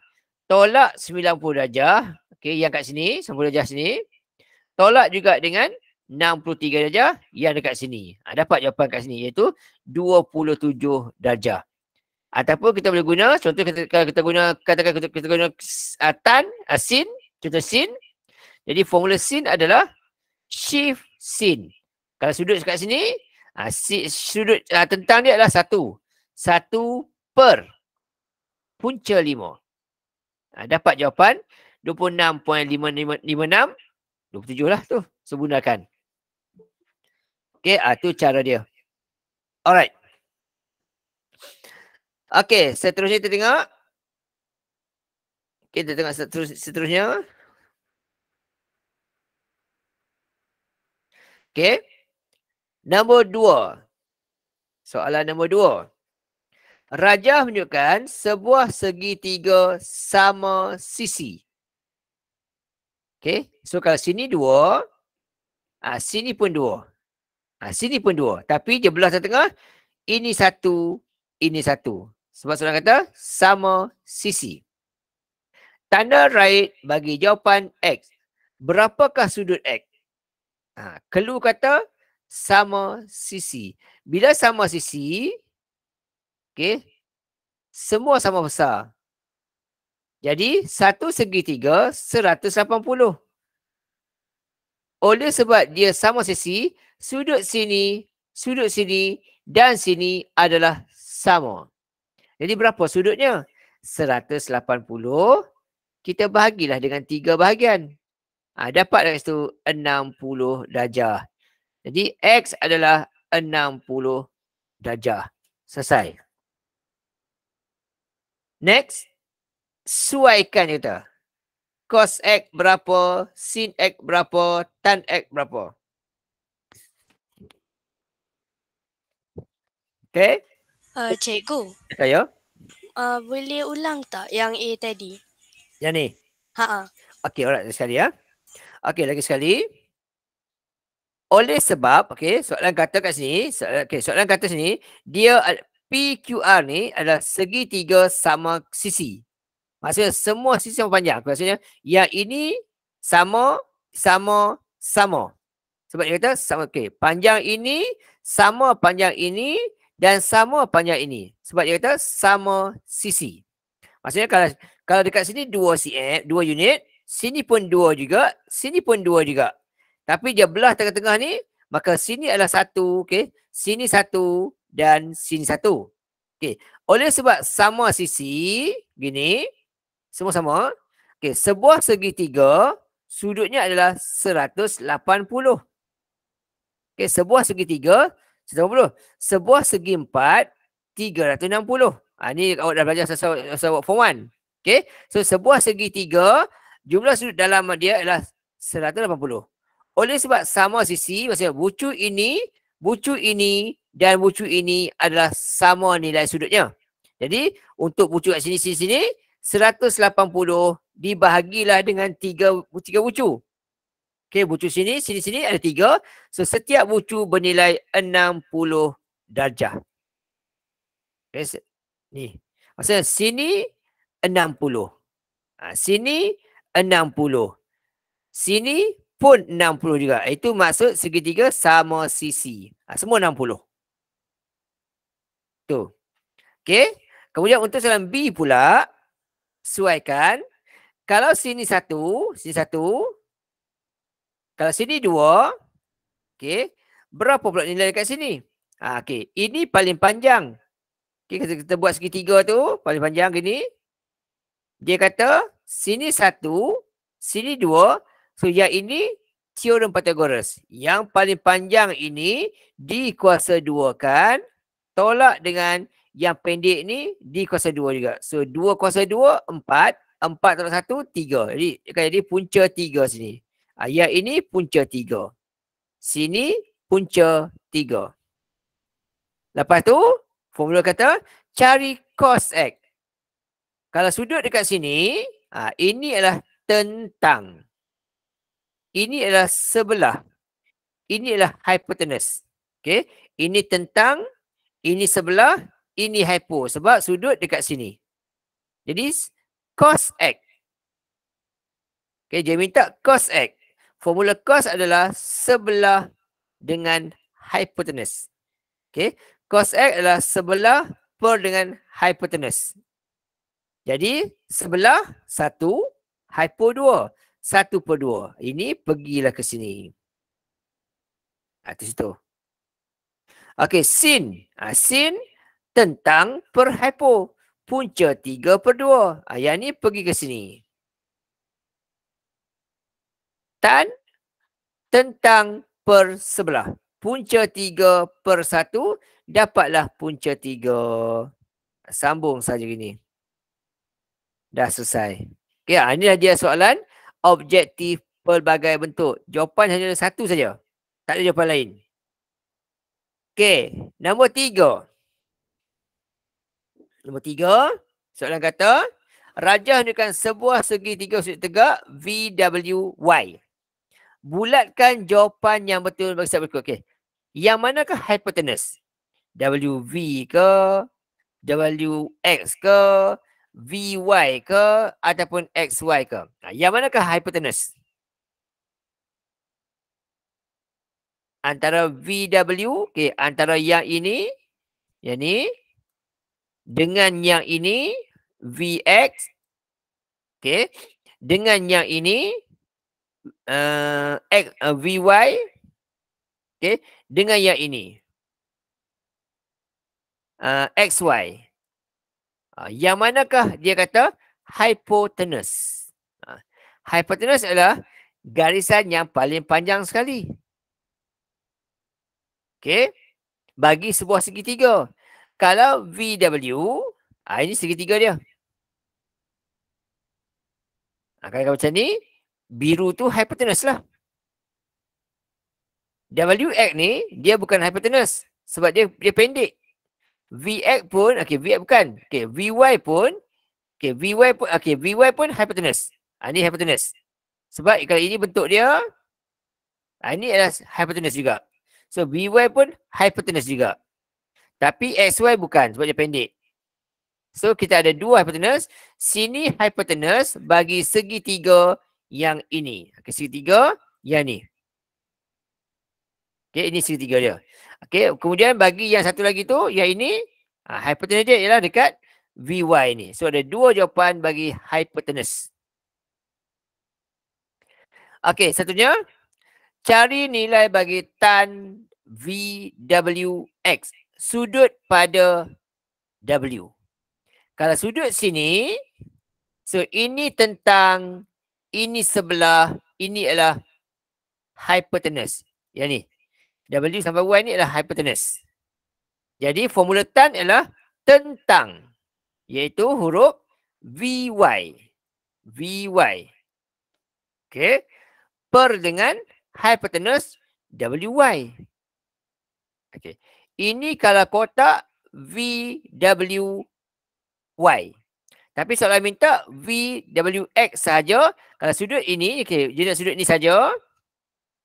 Tolak 90 darjah. Okey. Yang kat sini. 90 darjah sini. Tolak juga dengan 63 darjah. Yang dekat sini. Dapat jawapan kat sini. Iaitu 27 darjah. Ataupun kita boleh guna. Contoh kita guna. Katakan kita guna tan, sin. Contoh sin. Jadi formula sin adalah shift sin. Kalau sudut kat sini, sudut tentang dia adalah 1. 1 per punca 5. Dapat jawapan 26.556. 27 lah tu. Sebunarkan. Okey, tu cara dia. Alright. Okey, seterusnya kita tengok. Kita tengok seterusnya. Okey. Nombor 2. Soalan nombor 2. Rajah menunjukkan sebuah segitiga sama sisi. Okey. So kalau sini 2. Sini pun 2. Sini pun 2. Tapi dia belah tengah. Ini 1. Ini 1. Sebab soalan kata sama sisi. Tanda right bagi jawapan X. Berapakah sudut X? Clue kata sama sisi. Bila sama sisi, okey, semua sama besar. Jadi, satu segitiga 180. Oleh sebab dia sama sisi, sudut sini dan sini adalah sama. Jadi berapa sudutnya? 180. Kita bahagilah dengan 3 bahagian. Dapat dari situ 60 darjah. Jadi X adalah 60 darjah. Selesai. Next. Suaikan kita. Cos X berapa? Sin X berapa? Tan X berapa? Okay. Cikgu. Saya. Boleh ulang tak yang A tadi? Yang ni? Okey, alright. Lagi sekali ya. Okey, lagi sekali. Oleh sebab, okey, soalan kata kat sini, soalan kata sini, dia PQR ni adalah segitiga sama sisi. Maksudnya semua sisi sama panjang. Maksudnya yang ini sama. Sebab dia kata sama, okey, panjang ini sama panjang ini dan sama panjang ini. Sebab dia kata sama sisi. Maksudnya kalau dekat sini 2 cm, 2 unit, sini pun 2 juga, sini pun 2 juga. Tapi dia belah tengah-tengah ni, maka sini adalah 1, okey. Sini 1 dan sini 1. Okey. Oleh sebab sama sisi, gini, semua sama. Okey, sebuah segitiga sudutnya adalah 180. Okey, sebuah segitiga 180. Sebuah segi empat 360. Ni awak dah belajar sesawak form 1. Okey. So sebuah segitiga jumlah sudut dalam dia adalah 180. Oleh sebab sama sisi, maksudnya bucu ini dan bucu ini adalah sama nilai sudutnya. Jadi untuk bucu kat sini 180 dibahagilah dengan 3 bucu. Okey, bucu sini ada 3. So setiap bucu bernilai 60 darjah. Okay, ni. Maksudnya sini 60. Sini 60. Sini pun 60 juga. Itu maksud segitiga sama sisi. Semua 60. Tu. Okey. Kemudian untuk soalan B pula, sesuaikan. Kalau sini 1, kalau sini 2, okey, berapa pula nilai dekat sini? Okey, ini paling panjang. Okey, kita buat segitiga tu, paling panjang gini. Dia kata sini 1, sini 2. So yang ini teorem Pythagoras. Yang paling panjang ini dikuasa 2 kan. Tolak dengan yang pendek ni dikuasa 2 juga. So 2 kuasa 2, 4. 4 tolak 1, 3. Jadi punca 3 sini. Yang ini punca 3. Sini punca 3. Lepas tu, formula kata cari cos X. Kalau sudut dekat sini, ini adalah tentang. Ini adalah sebelah. Ini adalah hypotenuse. Okay. Ini tentang, ini sebelah, ini hypo. Sebab sudut dekat sini. Jadi, cos X. Okay, dia minta cos X. Formula cos adalah sebelah dengan hypotenuse. Okay. Cos X adalah sebelah per dengan hypotenuse. Jadi, sebelah 1, hypo 2. 1/2. Ini pergilah ke sini. Di situ. Okey, sin. Sin tentang per hypo. Punca 3/2. Yang ni pergi ke sini. Tan tentang per sebelah. Punca 3/1 dapatlah punca 3. Sambung saja gini. Dah selesai. Okay, inilah dia soalan objektif pelbagai bentuk. Jawapan hanya ada satu saja. Tak ada jawapan lain. Okey, nombor 3. Nombor 3, soalan kata, rajah menunjukkan sebuah segitiga sudut tegak VWY. Bulatkan jawapan yang betul bagi saat berikut. Okey. Yang manakah hypotenuse? WV ke? WX ke? VY ke? Ataupun XY ke? Yang manakah hypotenuse? Antara VW, okey, antara yang ini, dengan yang ini, VX, okey, dengan yang ini, VY, okey, dengan yang ini, XY. Yang manakah dia kata hypotenuse? Hypotenuse adalah garisan yang paling panjang sekali. Okey, bagi sebuah segitiga. Kalau VW, ini segitiga dia. Kalau macam ni, biru tu hypotenuse lah. WX ni, dia bukan hypotenuse. Sebab dia pendek. VX pun, VX bukan. VY pun, VY pun hypotenuse. Ini hypotenuse. Sebab kalau ini bentuk dia, ini adalah hypotenuse juga. So, VY pun hypotenuse juga. Tapi XY bukan, sebab dia pendek. So, kita ada dua hypotenuse. Sini hypotenuse bagi segitiga yang ini. Segitiga yang ni. Ini segitiga dia. Kemudian bagi yang satu lagi tu, yang ini, hypotenuse dia ialah dekat VY ni. So, ada dua jawapan bagi hypotenuse. Satunya, cari nilai bagi tan VWX. Sudut pada W. Kalau sudut sini, so ini tentang, ini sebelah, ini adalah hypotenuse. Yang ni. W sampai Y ni adalah hypotenuse. Jadi formula tan adalah tentang, iaitu huruf VY. VY. Okey. Per dengan hypotenuse WY. Okey. Ini kalau kotak VWY. Tapi soalan minta VWX saja. Kalau sudut ini, dia nak sudut ni saja.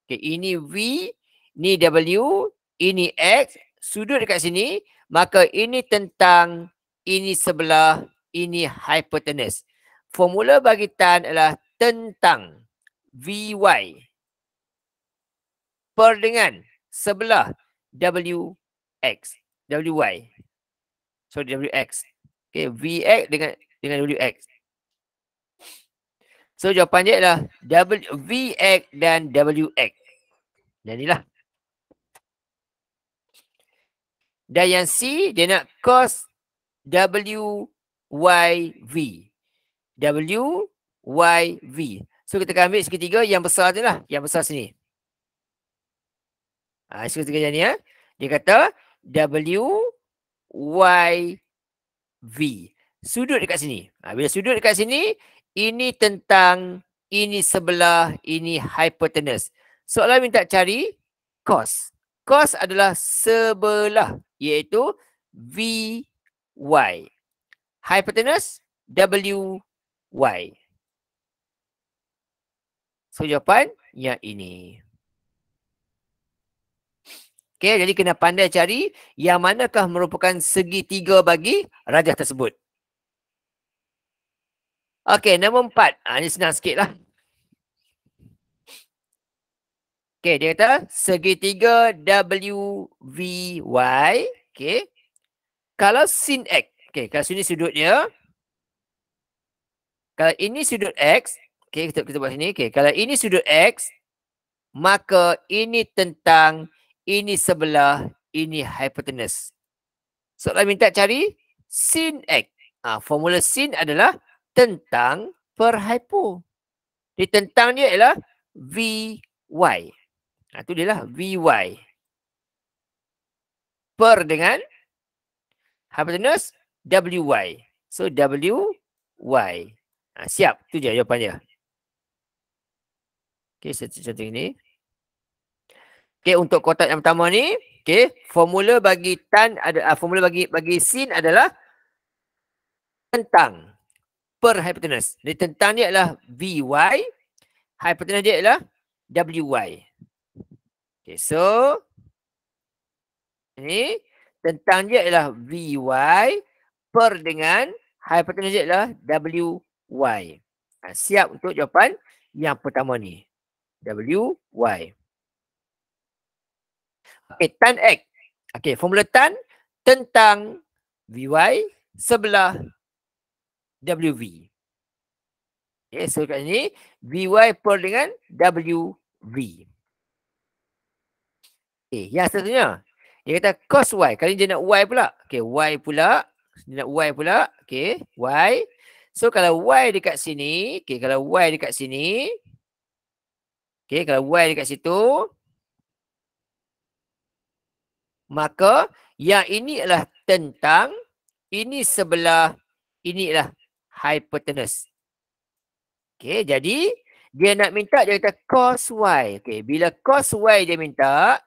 Ini V, ni W, ini X, sudut dekat sini, maka ini tentang, ini sebelah, ini hypotenuse. Formula bagi tan adalah tentang VY per dengan sebelah WX, WY. So WX. VX dengan WX. So jawapan dia adalah VX dan WX. Dan inilah. Dan yang C, dia nak cos WYV. WYV. So kita akan ambil segitiga yang besar je lah. Yang besar sini. Segitiga yang ni ya. Dia kata WYV. Sudut dekat sini. Bila sudut dekat sini, ini tentang, ini sebelah, ini hypotenuse. Soalan minta cari cos. Cos adalah sebelah, iaitu VY. Hypotenuse WY. So jawapan yang ini. Jadi kena pandai cari yang manakah merupakan segitiga bagi rajah tersebut. Nombor 4. Ini senang sikit lah. Dia kata segitiga WVY. Kalau sin X. Kalau sini sudut dia. Kalau ini sudut X. Kita buat sini. Kalau ini sudut X. Maka ini tentang, ini sebelah, ini hypotenuse. Soalan minta cari sin X. Formula sin adalah tentang per hypo. Jadi tentang dia ialah VY. Itu dia lah VY. Per dengan hypotenuse WY. So WY. Siap. Itu je jawapannya. Okey, satu ini. Okey, untuk kotak yang pertama ni, okey, formula bagi tan ada formula bagi sin adalah tentang per hypotenuse. Jadi tentang dia adalah VY, hypotenuse dia adalah WY. Okey, so ini tentang dia adalah VY per dengan hypotenuse dia adalah WY. Siap untuk jawapan yang pertama ni. WY. Okey, tan X. Okey, formula tan tentang VY sebelah WV. Okay, so kat sini VY per dengan WV. Okay, yang seterusnya. Dia kata cos Y. Kali ni dia nak Y pula. Okay, Y pula. Dia nak Y pula. Okay, Y. So kalau Y dekat sini. Okay, kalau Y dekat sini. Okay, kalau Y dekat situ. Maka yang ini adalah tentang. Ini sebelah. Ini adalah hypotenuse. Okay, jadi dia nak minta dia kata cos Y. Okay, bila cos Y dia minta.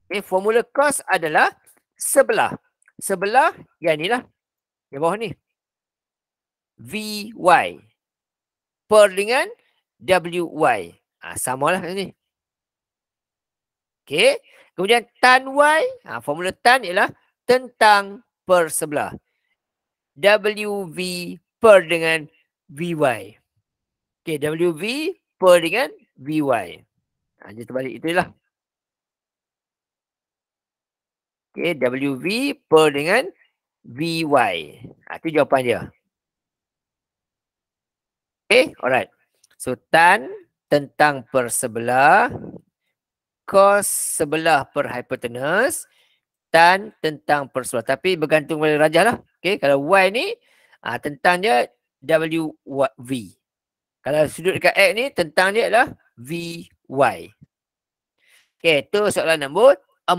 Okay, formula cos adalah sebelah. Sebelah yang ni lah. Yang bawah ni. VY. Per dengan WY. Sama lah kat sini. Okay. Kemudian tan Y. Formula tan ialah tentang per sebelah. WV per dengan VY. Okay, WV per dengan VY. Dia terbalik itulah. Okay, WV per dengan VY. Itu jawapan dia. Okay, alright. So, tan tentang per sebelah. Cos sebelah per hypotenuse. Tan tentang per sebelah. Tapi bergantung pada rajah lah. Okay, kalau Y ni, tentang dia WV. Kalau sudut dekat X ni, tentang dia adalah VY. Okay, tu soalan nombor 4.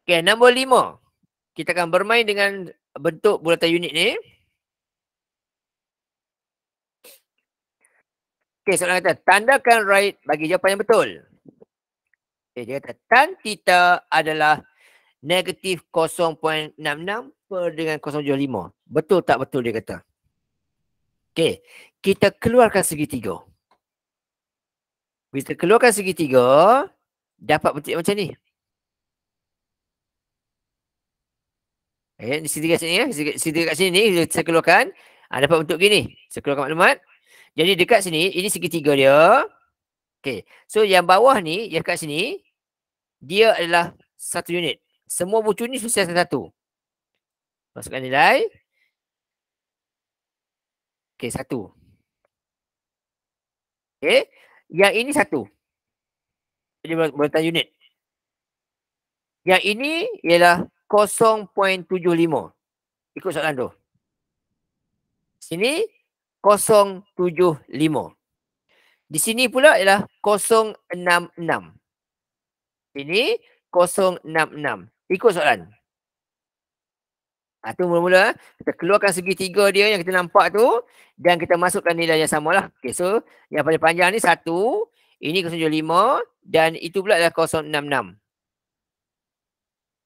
Okay, nombor 5. Kita akan bermain dengan bentuk bulatan unit ni. Okay, soalan kata, tandakan right bagi jawapan yang betul. Okay, dia kata, tan theta adalah negatif 0.66 per dengan 0.75. Betul tak betul dia kata? Okay, kita keluarkan segitiga. Bila kita keluarkan segitiga, dapat bentuk macam ni. Okay, segitiga sini ya. Segitiga kat sini ni, saya keluarkan. Dapat bentuk gini. Saya keluarkan maklumat. Jadi dekat sini, ini segitiga dia. Okay, so yang bawah ni, yang kat sini, dia adalah satu unit. Semua bucu ni susah satu. Masukkan nilai. Okay, 1. Okay, yang ini 1. Jadi bulatan unit. Yang ini ialah 0.75. Ikut soalan tu. Sini 0.75. Di sini pula ialah 0.66. Ini 0.66. Ikut soalan. Tu mula-mula kita keluarkan segitiga dia yang kita nampak tu dan kita masukkan nilai yang samalah. Okay, so yang paling panjang ni 1, ini 0.75 dan itu pula adalah 0.66.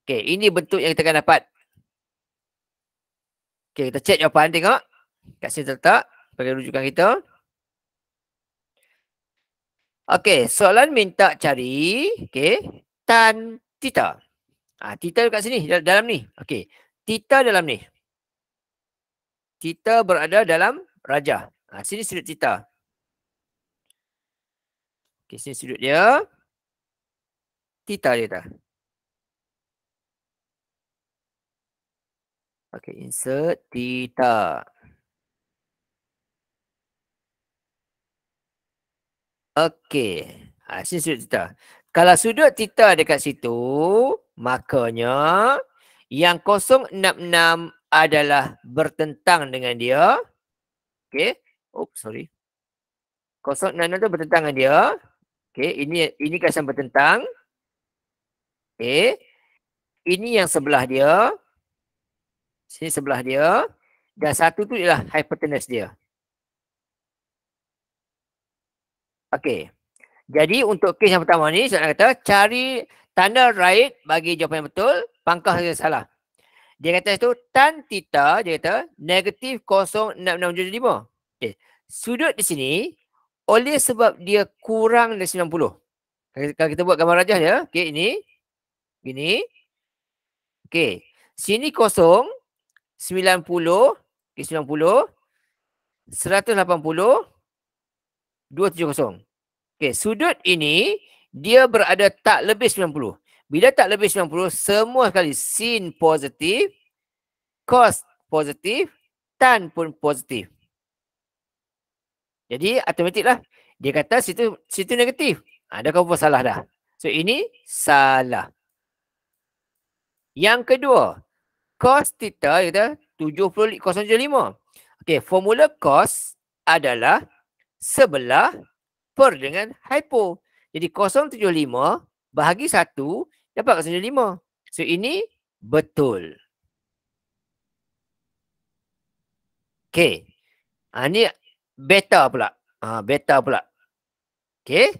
Okay, ini bentuk yang kita akan dapat. Okay, kita cek jawapan, tengok. Kat sini terletak sebagai rujukan kita. Okay, soalan minta cari tan theta. Theta kat sini, dalam ni. Okay, theta dalam ni. Theta berada dalam rajah. Sini sudut theta. Okay, sini sudut dia. Theta dia dah. Okay, insert theta. Okay. Sini sudut theta. Kalau sudut theta dekat situ, makanya yang 066 adalah bertentang dengan dia. Okey. Oops, sorry. 066 tu bertentang dengan dia. Okey, ini kesan bertentang. Okey. Ini yang sebelah dia. Sini sebelah dia. Dan satu tu ialah hypotenuse dia. Okey. Jadi untuk kes yang pertama ni, soalan kata cari tanda right bagi jawapan yang betul, pangkah yang salah. Dia kata itu tan theta, dia kata negatif 0,6675. Okey. Sudut di sini, oleh sebab dia kurang dari 90. Kalau kita buat gambar rajah dia, okey, ini. Gini. Okey. Sini kosong, 90, okey, 90, 180, 270. Okey, sudut ini dia berada tak lebih 90. Bila tak lebih 90, semua sekali sin positif, cos positif, tan pun positif. Jadi automatik lah. Dia kata situ negatif. Dah kau salah dah. So ini salah. Yang kedua, cos theta kata 0.75. Okey, formula cos adalah sebelah per dengan hypo. Jadi 0.75 bahagi 1 dapat 0.75. So ini betul. Okey. Ni beta pula. Beta pula. Okey.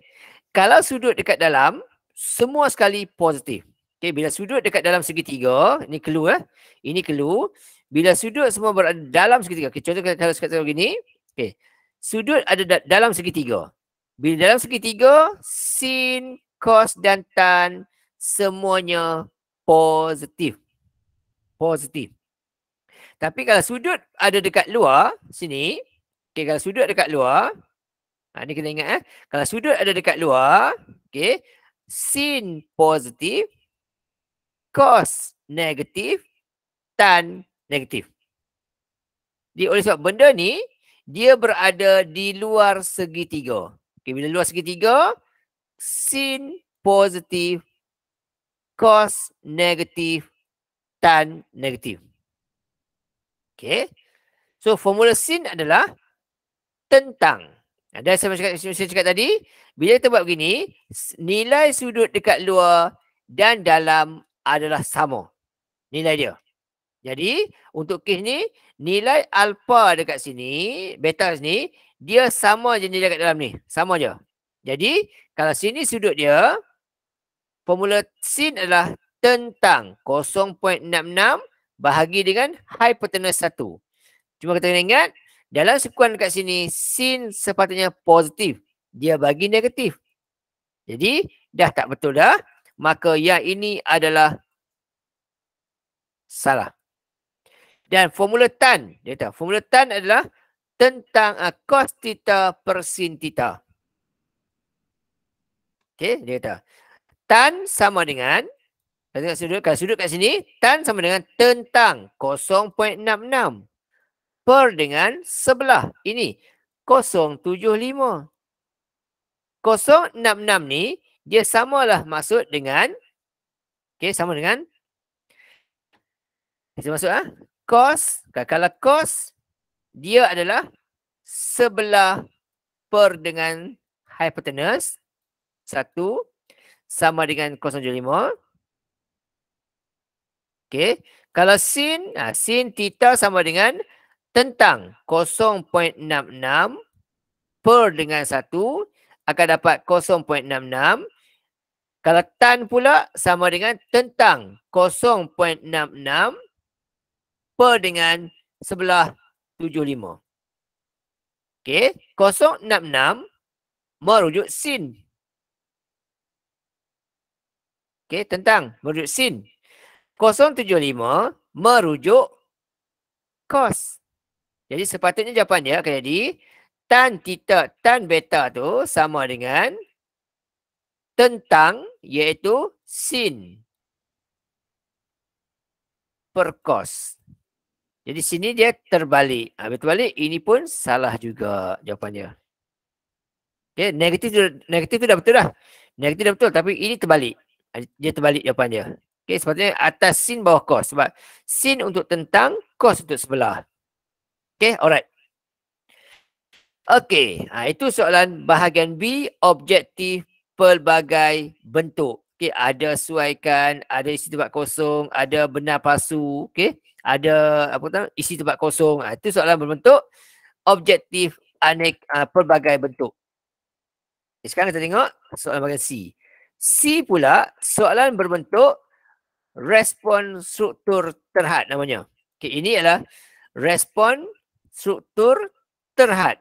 Kalau sudut dekat dalam, semua sekali positif. Okey, bila sudut dekat dalam segitiga, ni clue . Ini clue. Bila sudut semua berada dalam segitiga. Okay, contoh kalau sekarang begini. Okey. Sudut ada dalam segitiga. Bila dalam segitiga, sin, cos dan tan semuanya positif. Positif. Tapi kalau sudut ada dekat luar, sini. Okay, kalau sudut dekat luar, ni kena ingat . Kalau sudut ada dekat luar, okay, sin positif, cos negatif, tan negatif. Jadi oleh sebab benda ni, dia berada di luar segitiga. Okay, bila luar segitiga, sin positif, cos negatif, tan negatif. Okay. So formula sin adalah tentang. Dan saya cakap tadi, bila kita buat begini, nilai sudut dekat luar dan dalam adalah sama. Nilai dia. Jadi untuk kes ni, nilai alpha dekat sini, beta sini, dia sama je nilai dekat dalam ni. Sama je. Jadi kalau sini sudut dia, formula sin adalah tentang 0.66 bahagi dengan hypotenuse 1. Cuma kita kena ingat, dalam sekuan dekat sini, sin sepatutnya positif. Dia bagi negatif. Jadi, dah tak betul dah. Maka yang ini adalah salah. Dan formula tan. Dia kata, formula tan adalah tentang cos theta per sin theta. Okay, dia kata. Tan sama dengan, kalau sudut kat sini, tan sama dengan tentang 0.66 per dengan sebelah. Ini 0.75. 0.66 ni dia samalah maksud dengan, okay, sama dengan, kita masuk cos. Kalau cos dia adalah sebelah per dengan hypotenuse 1 sama dengan 0.75. Okay. Kalau sin, sin theta sama dengan tentang 0.66 per dengan 1 akan dapat 0.66. Kalau tan pula sama dengan tentang 0.66 per dengan sebelah 75. Okey, 0.66 merujuk sin. Okey, tentang merujuk sin. 0.75 merujuk cos. Jadi sepatutnya jawapan dia akan jadi tan theta, tan beta tu sama dengan tentang iaitu sin per cos. Jadi sini dia terbalik. Berbalik ini pun salah juga jawapannya. Okay, negatif tu dah betul dah. Negatif dah betul tapi ini terbalik. Dia terbalik jawapan dia. Okay, sepatutnya atas sin bawah cos. Sebab sin untuk tentang, cos untuk sebelah. Okay, alright. Okay, itu soalan bahagian B, objektif pelbagai bentuk. Okay, ada suaikan, ada isi tempat kosong, ada benar palsu. Okay, ada isi tempat kosong. Itu soalan berbentuk objektif pelbagai bentuk. Okay, sekarang kita tengok soalan bahagian C. C pula soalan berbentuk respon struktur terhad namanya. Okay, ini adalah respon struktur terhad.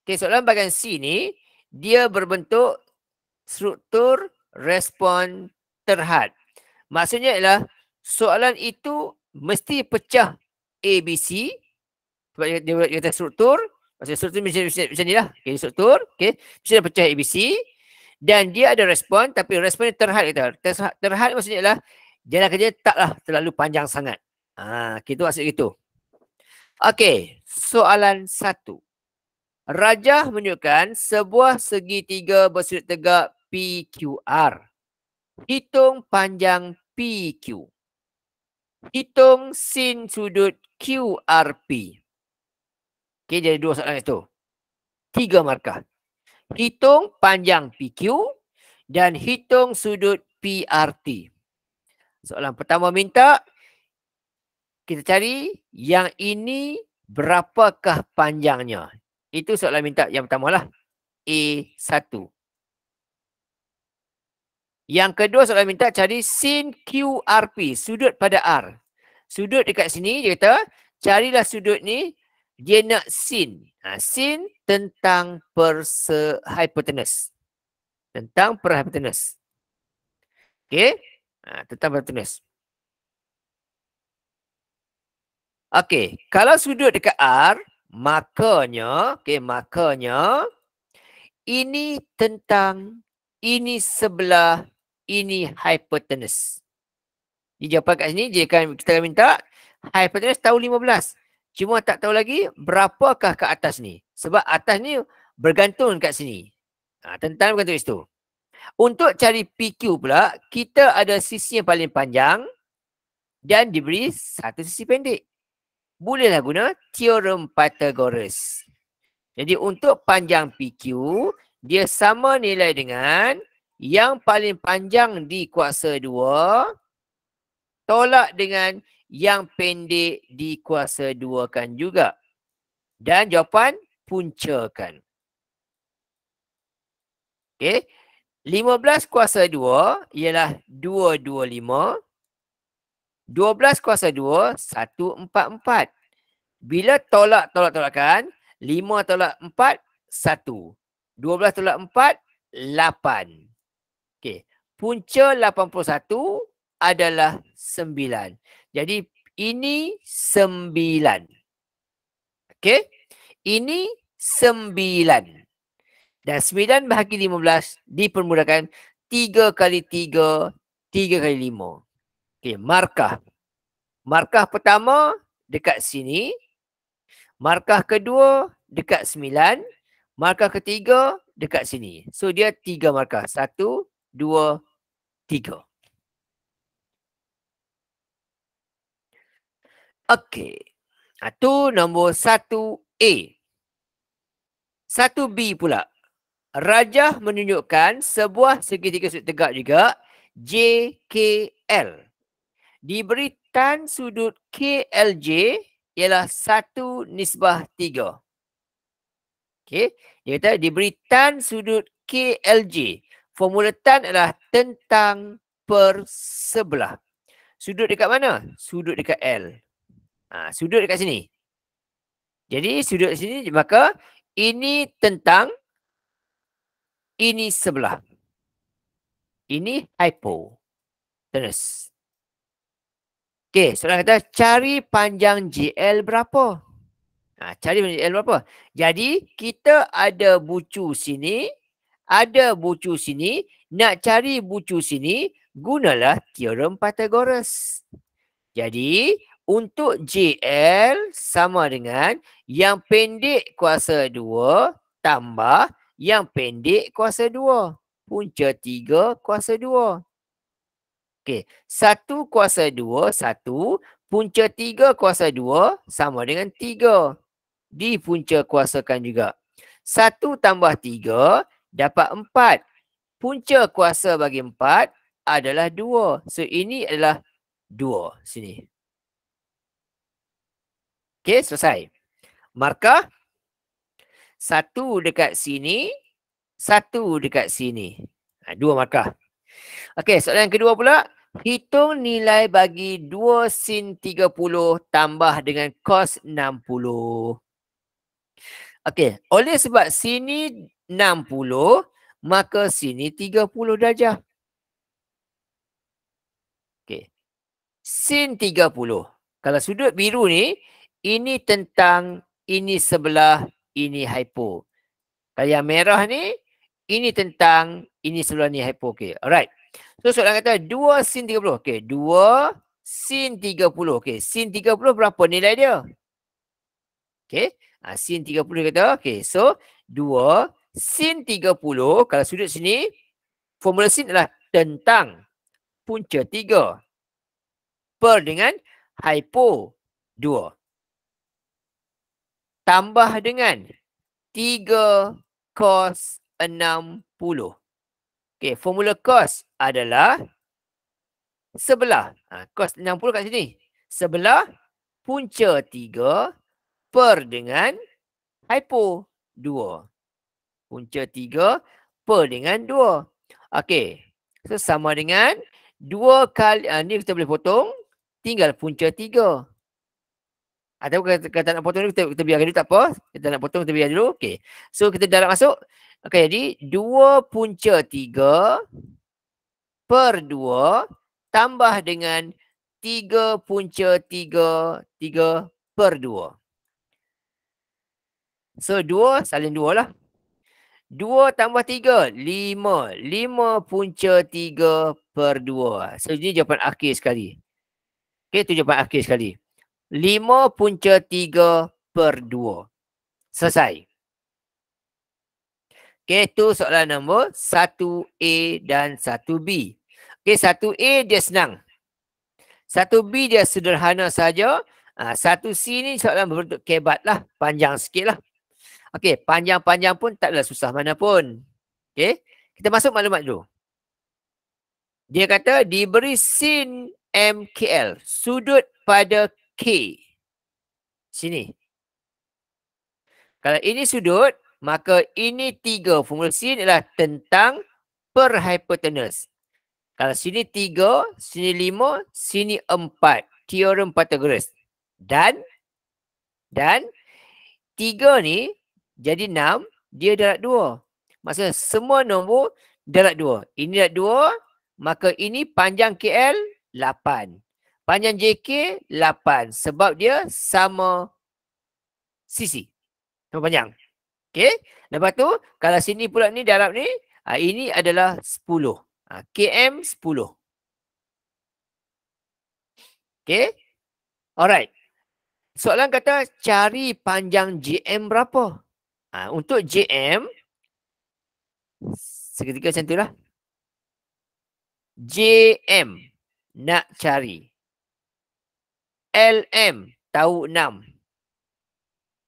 Okay, soalan bahagian C ni, dia berbentuk struktur respon terhad. Maksudnya ialah soalan itu mesti pecah ABC. Sebab dia kata struktur. Maksudnya struktur macam ni lah. Okay, struktur. Okay, mesti pecah ABC. Dan dia ada respon, tapi respon dia terhad. Terhad maksudnya ialah jalan kerja taklah terlalu panjang sangat. Kita maksud gitu. Okay, soalan 1. Rajah menunjukkan sebuah segitiga bersudut tegak PQR. Hitung panjang PQ. Hitung sin sudut QRP. Okey, jadi 2 soalan itu. 3 markah. Hitung panjang PQ dan hitung sudut PRT. Soalan pertama minta kita cari yang ini berapakah panjangnya. Itu soalan minta yang pertama lah. A1. Yang kedua soalan minta cari sin QRP. Sudut pada R. Sudut dekat sini dia kata carilah sudut ni. Dia nak sin. Sin tentang hipotenus. Tentang hipotenus. Okey. Tentang hipotenus. Okey. Kalau sudut dekat R. Makanya ini tentang, ini sebelah, ini hipotenus. Di jawapan kat sini kita akan minta hipotenus tahu 15. Cuma tak tahu lagi berapakah ke atas ni. Sebab atas ni bergantung kat sini. Tentang bergantung situ. Untuk cari PQ pula, kita ada sisi yang paling panjang dan diberi satu sisi pendek. Bolehlah guna teorem Pythagoras. Jadi untuk panjang PQ, dia sama nilai dengan yang paling panjang di kuasa 2 tolak dengan yang pendek di kuasa 2 kan juga. Dan jawapan puncakan. Okey. 15 kuasa 2 ialah 225. 12 kuasa 2, 144. Bila tolak-tolak-tolakkan, 5 tolak 4, 1. 12 tolak 4, 8. Okey. Punca 81 adalah 9. Jadi, ini 9. Okey. Ini 9. Dan 9 bahagi 15 dipermudahkan 3 kali 3, 3 kali 5. Okey, markah. Markah pertama dekat sini. Markah kedua dekat 9. Markah ketiga dekat sini. So, dia 3 markah. 1, 2, 3. Okey. Itu nombor 1A. 1B pula. Rajah menunjukkan sebuah segitiga sudut tegak juga JKL. Diberi tan sudut KLJ ialah 1:3. Okey, dia kata diberi tan sudut KLJ. Formula tan adalah tentang sebelah. Sudut dekat mana? Sudut dekat L. Sudut dekat sini. Jadi sudut sini maka ini tentang, ini sebelah. Ini hipotenus. Okey, soalan kata cari panjang JL berapa? Cari panjang JL berapa? Jadi, kita ada bucu sini, ada bucu sini. Nak cari bucu sini, gunalah teorem Pythagoras. Jadi, untuk JL sama dengan yang pendek kuasa 2 tambah yang pendek kuasa 2. punca 3 kuasa 2. Okey, 1 kuasa 2, 1 punca 3 kuasa 2 sama dengan 3. Dipunca kuasakan juga. 1 tambah 3 dapat 4. Punca kuasa bagi 4 adalah 2. So, ini adalah 2 sini. Okey, selesai. Markah 1 dekat sini, 1 dekat sini. 2 markah. Okey, soalan yang kedua pula. Hitung nilai bagi 2 sin 30 tambah dengan cos 60. Okey, oleh sebab sini 60, maka sini 30 darjah. Okey. Sin 30. Kalau sudut biru ni, ini tentang, ini sebelah, ini hypo. Kalau yang merah ni, ini tentang, ini sebelah ni hypo. Okey, alright. So, soalan kata 2 sin 30. Okey, 2 sin 30. Okey, sin 30 berapa nilai dia? Okey, sin 30 kata. Okey, so 2 sin 30, kalau sudut sini, formula sin adalah tentang punca 3 per dengan hypo 2. Tambah dengan 3 cos 60. Okey, formula cos adalah sebelah. Cos 60 kat sini. Sebelah punca 3 per dengan hypo 2. Punca 3 per dengan 2. Okey. So, sama dengan 2 kali, ni kita boleh potong. Tinggal punca 3. Atau kita nak potong dulu, kita biarkan dulu, tak apa. Kita nak potong, kita biar dulu. Okey. So, kita darab masuk. Okey, jadi 2 punca 3 per 2 tambah dengan 3 punca 3 per 2. So, 2 salin 2 lah. 2 tambah 3, 5. 5 punca 3 per 2. So, ini jawapan akhir sekali. Okey, itu jawapan akhir sekali. 5 punca 3 per 2. Selesai. Okey, itu soalan nombor 1A dan 1B. Okey, 1A dia senang. 1B dia sederhana saja. 1C ni soalan berbentuk kebat lah. Panjang sikit lah. Okey, panjang-panjang pun tak adalah susah mana pun. Okey, kita masuk maklumat dulu. Dia kata diberi sin MKL, sudut pada K. Sini. Kalau ini sudut, maka ini 3. Formula sin adalah tentang per hypotenuse. Kalau sini 3, sini 5, sini 4. Teorem Pythagoras. Dan 3 ni jadi 6, dia darab 2. Maksudnya semua nombor darab 2. Ini darab 2, maka ini panjang KL 8. Panjang JK 8. Sebab dia sama sisi. Sama panjang. Okey. Lepas tu, kalau sini pula ni darab ni, ini adalah 10. KM 10. Okey. Alright. Soalan kata cari panjang JM berapa? Untuk JM, seketika macam tu lah. JM nak cari. LM tahu 6.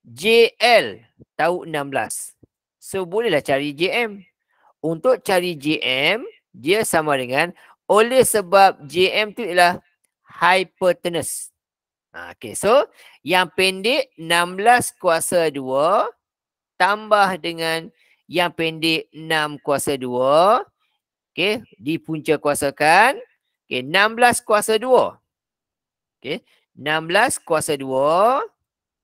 JL tahu 16. So, bolehlah cari JM. Untuk cari JM, dia sama dengan oleh sebab JM tu ialah hypotenuse. Okay, so yang pendek 16 kuasa 2 tambah dengan yang pendek 6 kuasa 2. Okay, dipunca kuasakan. Okay, 16 kuasa 2. Okay, 16 kuasa 2.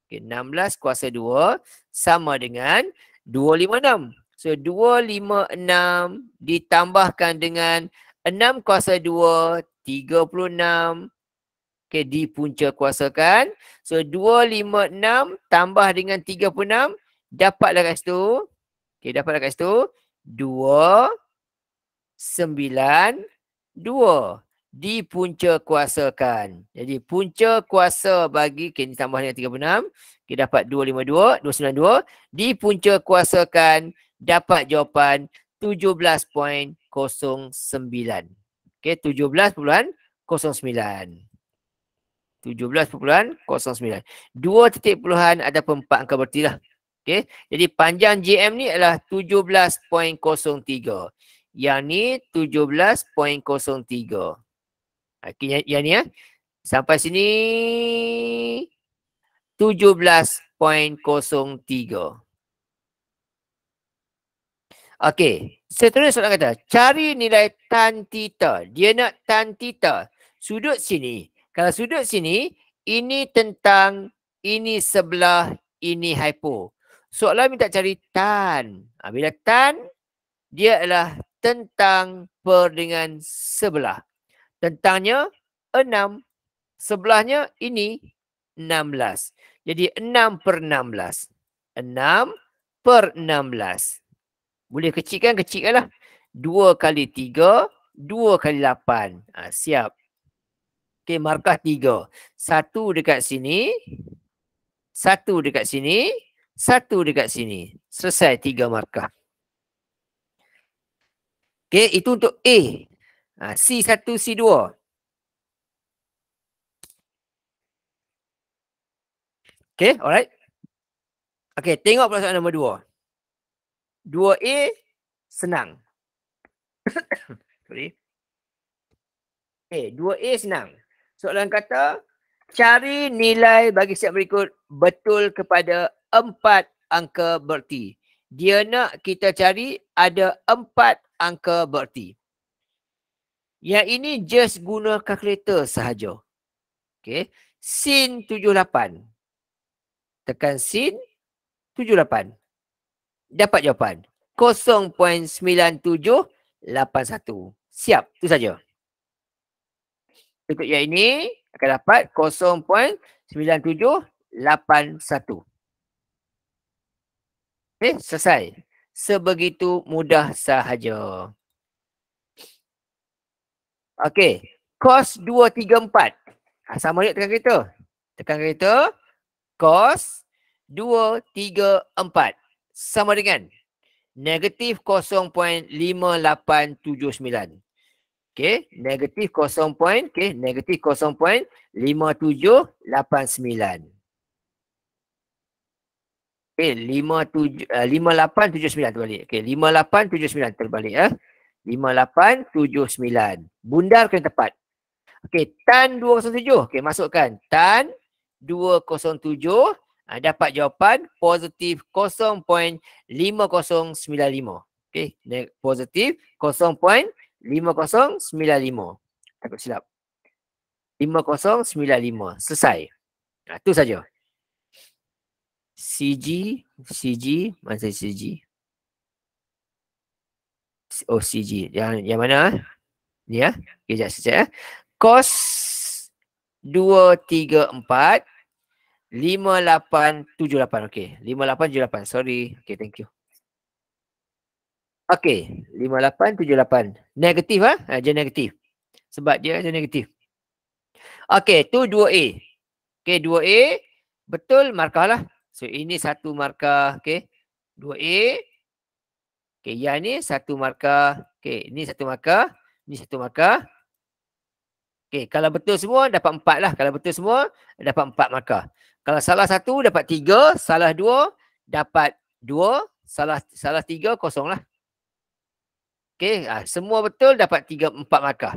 Okay, 16 kuasa 2 sama dengan 256. So, 256 ditambahkan dengan 6 kuasa 2, 36. Okay, dipunca kuasakan. So, 256 tambah dengan 36. Dapatlah kat situ. Okay, dapatlah kat situ. 2, 9, 2. Dipunca kuasakan. Jadi, punca kuasa bagi, okay, ni tambah dengan 36. Okay, dapat 252, 292. Dipunca kuasakan, dapat jawapan 17.09. Okey, 17.09. 17.09. Dua titik puluhan ataupun 4 angka berarti lah. Okey, jadi panjang JM ni adalah 17.03. Yang ni 17.03. Okey, yang ni ya. Sampai sini 17.03. Okey, seterusnya soalan kata, cari nilai tan theta. Dia nak tan theta. Sudut sini. Kalau sudut sini, ini tentang, ini sebelah, ini hypo. Soalan minta cari tan. Bila tan, dia adalah tentang per dengan sebelah. Tentangnya 6. Sebelahnya ini 16. Jadi 6/16. 6/16. Boleh kecilkanlah. 2 kali 3, 2 kali 8. Siap. Okey, markah 3. 1 dekat sini, 1 dekat sini, 1 dekat sini. Selesai 3 markah. Okey, itu untuk A. C1, C2. Okey, alright. Okey, tengok pula soalan nombor 2. 2A senang. Sorry. Okay, 2A senang. Soalan kata, cari nilai bagi siap berikut betul kepada 4 angka bererti. Dia nak kita cari ada 4 angka bererti. Yang ini just guna kalkulator sahaja. Okay. Sin 78. Tekan sin 78. Dapat jawapan 0.9781. Siap, itu saja. Untuk yang ini akan dapat 0.9781. Okey, selesai. Sebegitu mudah sahaja. Okey, cos 234. Sama juga tekan kereta. Tekan kereta. Cos 234. Sama dengan negatif 0.5879. Okey, negatif 0.5789. Okey, 5879 terbalik. Okey, 5879 terbalik 5879. Bundar kena tepat. Okey, tan 207. Okey, masukkan tan 207. Dapat jawapan positif 0.5095. Okey, positif 0.5095. Takut silap. 5095. Selesai. Itu saja. CG, mana CG? Oh, CG. Yang mana? Ni ya. Okey, sekejap. Cos 234 5878. Okey, 5878. Sorry. Okey, thank you. Okey, 5878. Negatif dia negatif. Sebab dia negatif. Okey, tu 2A. Okey, 2A betul markah lah. So ini satu markah, okey. 2A. Okey, yang ni satu markah. Okey, ini satu markah, ini satu markah. Okey, kalau betul semua dapat 4 lah. Kalau betul semua dapat 4 markah. Kalau salah 1 dapat 3, salah 2 dapat 2, salah 3 kosong lah. Okey, semua betul dapat 4 markah.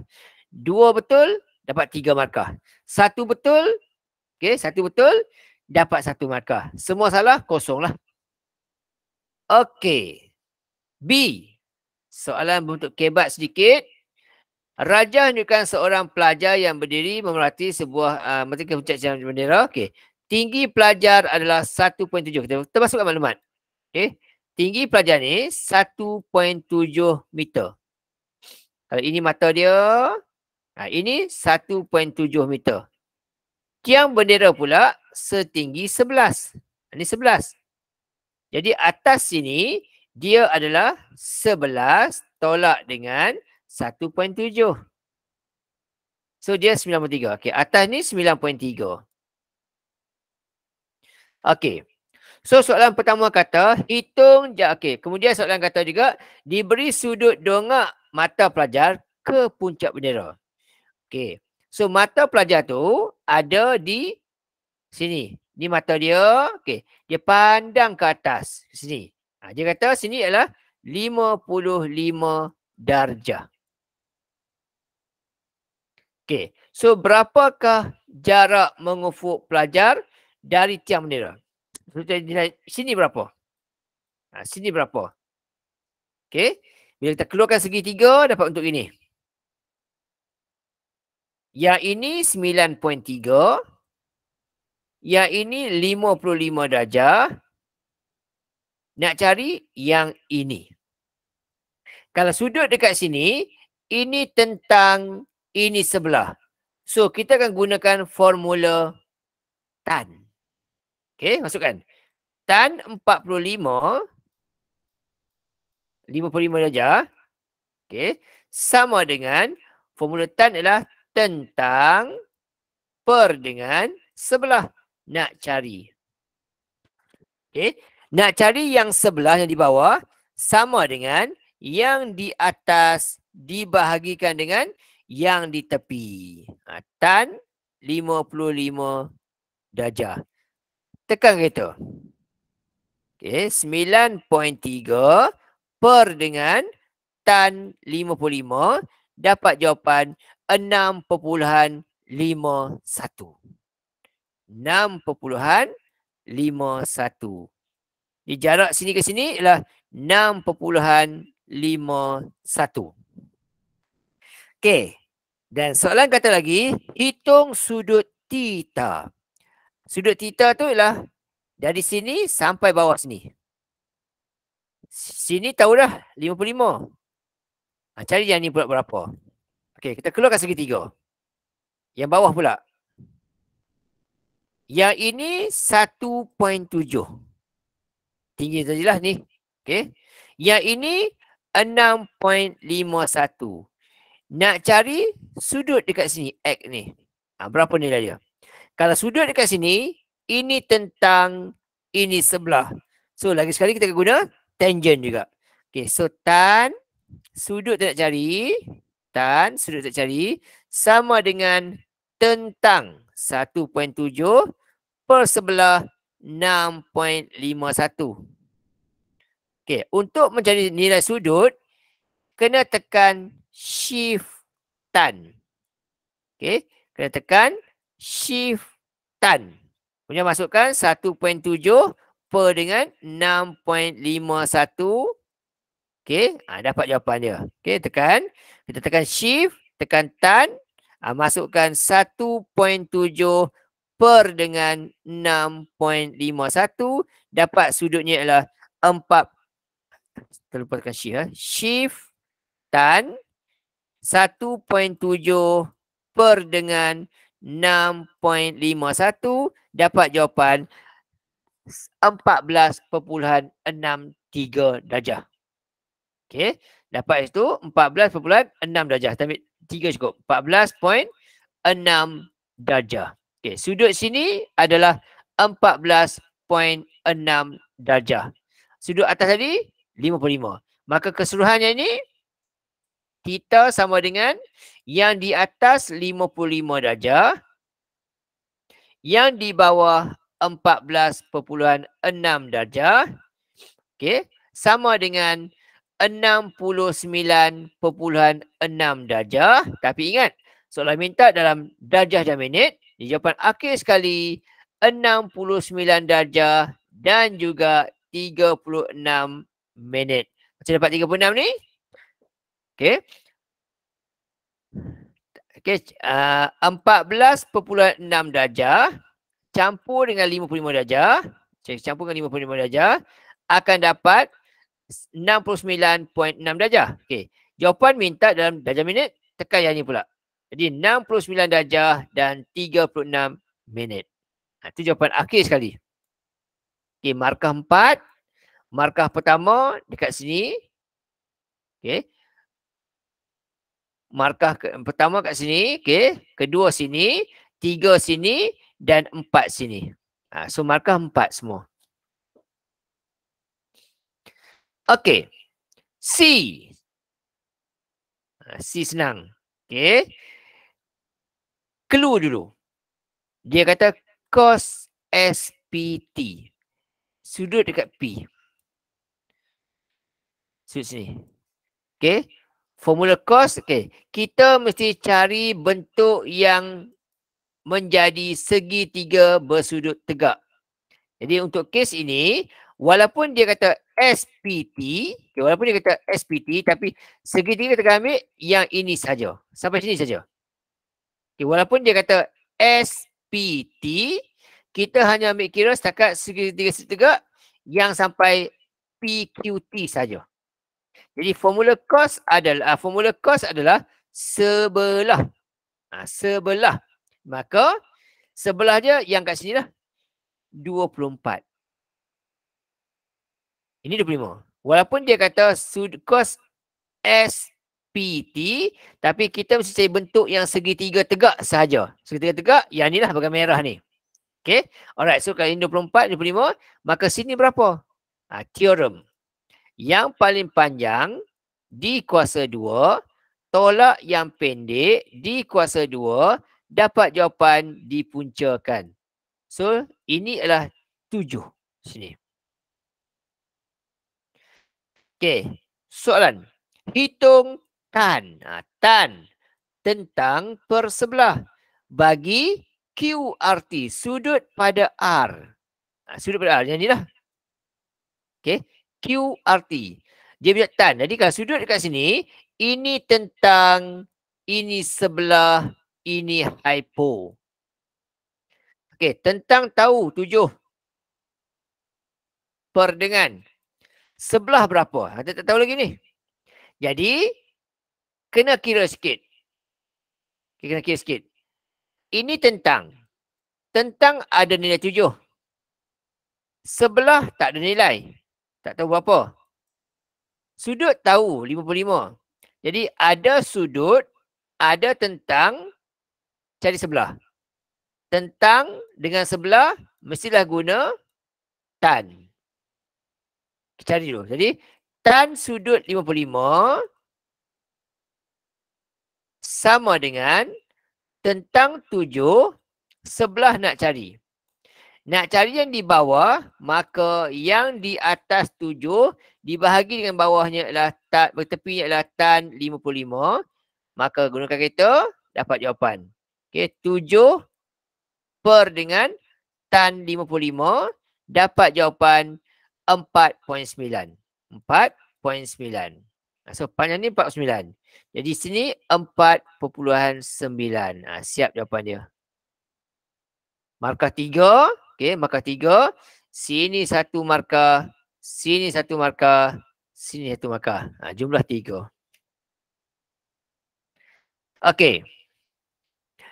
2 betul dapat 3 markah. 1 betul, okey, 1 betul dapat 1 markah. Semua salah kosong lah. Okey. B. Soalan berbentuk kebat sedikit. Raja menunjukkan seorang pelajar yang berdiri memerhati sebuah mereka puncak jam bendera. Okey. Tinggi pelajar adalah 1.7. Kita masukkan maklumat. Okey. Tinggi pelajar ni 1.7 meter. Kalau ini mata dia, ini 1.7 meter. Tiang bendera pula setinggi 11. Ini 11. Jadi atas sini dia adalah 11 tolak dengan 1.7. So dia 93. Okey, atas ni 9.3. Okey. So soalan pertama kata hitung okey. Kemudian soalan kata juga diberi sudut dongak mata pelajar ke puncak bendera. Okey. So mata pelajar tu ada di sini. Ni mata dia. Okey. Dia pandang ke atas. Sini. Dia kata sini adalah 55 darjah. Okey. So berapakah jarak mengufuk pelajar dari tiang bendera? So, sini berapa? Sini berapa? Okey. Bila kita keluarkan segitiga dapat untuk ini. Yang ini 9.3. Yang ini 55 darjah. Nak cari yang ini. Kalau sudut dekat sini, ini tentang ini sebelah. So, kita akan gunakan formula tan. Okey, masukkan. Tan 45, 55 darjah. Okey, sama dengan formula tan adalah tentang per dengan sebelah. Nak cari. Okey, nak cari yang sebelah yang di bawah sama dengan yang di atas dibahagikan dengan yang di tepi. Tan 55 darjah. Tekan kereta. Okey, 9.3 per dengan tan 55 dapat jawapan 6.51. 6.51. Di jarak sini ke sini ialah 6.51. Okey. Dan soalan kata lagi, hitung sudut theta. Sudut theta tu ialah dari sini sampai bawah sini. Sini tahu dah 55. Cari yang ni pula berapa. Okey, kita keluarkan segitiga. Yang bawah pula. Yang ini 1.7. Tinggi sajalah ni. Okey. Yang ini 6.51. Nak cari sudut dekat sini, X ni. Berapa nilai dia? Kalau sudut dekat sini, ini tentang ini sebelah. So, lagi sekali kita akan guna tangent juga. Okay, so tan, sudut nak cari, tan, sudut nak cari, sama dengan tentang 1.7 per sebelah 6.51. Okay, untuk mencari nilai sudut, kena tekan shift tan. Okay, kena tekan shift tan. Kemudian masukkan 1.7 per dengan 6.51. Okay, dapat jawapan dia. Okay, tekan. Kita tekan shift, tekan tan. Masukkan 1.7 per dengan 6.51. Dapat sudutnya adalah 4. Terlupa tekan shift. Shift tan 1.7 per dengan 6.51 dapat jawapan 14.63 darjah. Okey, dapat itu 14.6 darjah. Tapi 3 cukup. 14.6 darjah. Okey, sudut sini adalah 14.6 darjah. Sudut atas tadi 55. Maka keseluruhannya ini theta sama dengan yang di atas 55 darjah, yang di bawah 14.6 darjah, okey, sama dengan 69.6 darjah. Tapi ingat, soalan minta dalam darjah dan minit. Di jawapan akhir sekali 69 darjah dan juga 36 minit. Macam dapat 36 ni? Okey. Okey, 14.6 darjah campur dengan 55 darjah. Campur dengan 55 darjah akan dapat 69.6 darjah. Okey. Jawapan minta dalam darjah minit, tekan yang ni pula. Jadi 69 darjah dan 36 minit. Itu jawapan akhir sekali. Okey, markah 4. Markah pertama dekat sini. Okey. Markah pertama kat sini, okey, kedua sini, 3 sini dan 4 sini. So markah 4 semua. Okey. C. C senang. Okey. Clue dulu. Dia kata cos SPT. Sudut dekat P. Sudut sini. Okey. Formula cos. Okey. Kita mesti cari bentuk yang menjadi segitiga bersudut tegak. Jadi untuk kes ini, walaupun dia kata SPT, okay, walaupun dia kata SPT, tapi segitiga kita ambil yang ini saja. Sampai sini saja. Okay, walaupun dia kata SPT, kita hanya ambil kira setakat segitiga yang sampai PQT saja. Jadi formula cos adalah sebelah. Sebelah. Maka sebelah dia yang kat sini lah 24. Ini 25. Walaupun dia kata cos SPT, tapi kita mesti cari bentuk yang segitiga tegak sahaja. Segitiga tegak, yang ni lah bagian merah ni. Okay. Alright, so kalau ini 24, 25, maka sini berapa? Teorem. Yang paling panjang di kuasa 2, tolak yang pendek di kuasa 2, dapat jawapan dipuncakan. So, ini adalah 7 sini. Okey, soalan. Hitung tan. Tan tentang persebelah bagi QRT, sudut pada R. Sudut pada R, yang ni lah. Okey, QRT. Dia punya tan. Jadi kalau sudut dekat sini, ini tentang, ini sebelah, ini hypo. Okey, tentang tahu 7 per dengan sebelah berapa? Kita tak tahu lagi ni. Jadi, kena kira sikit. Kena kira sikit. Ini tentang. Tentang ada nilai 7. Sebelah tak ada nilai. Tak tahu berapa. Sudut tahu 55. Jadi ada sudut, ada tentang, cari sebelah. Tentang dengan sebelah, mestilah guna tan. Cari dulu. Jadi, tan sudut 55 sama dengan tentang 7, sebelah nak cari. Nak cari yang di bawah, maka yang di atas 7 dibahagi dengan bawahnya adalah tan, bertepinya adalah tan 55. Maka gunakan kereta, dapat jawapan. Okey, 7 per dengan tan 55, dapat jawapan 4.9. 4.9. So, panjang ni 4.9. Jadi sini 4.9. Siap jawapan dia. Markah 3. Okey, markah 3. Sini satu markah. Sini satu markah. Sini satu markah. Jumlah 3. Okey.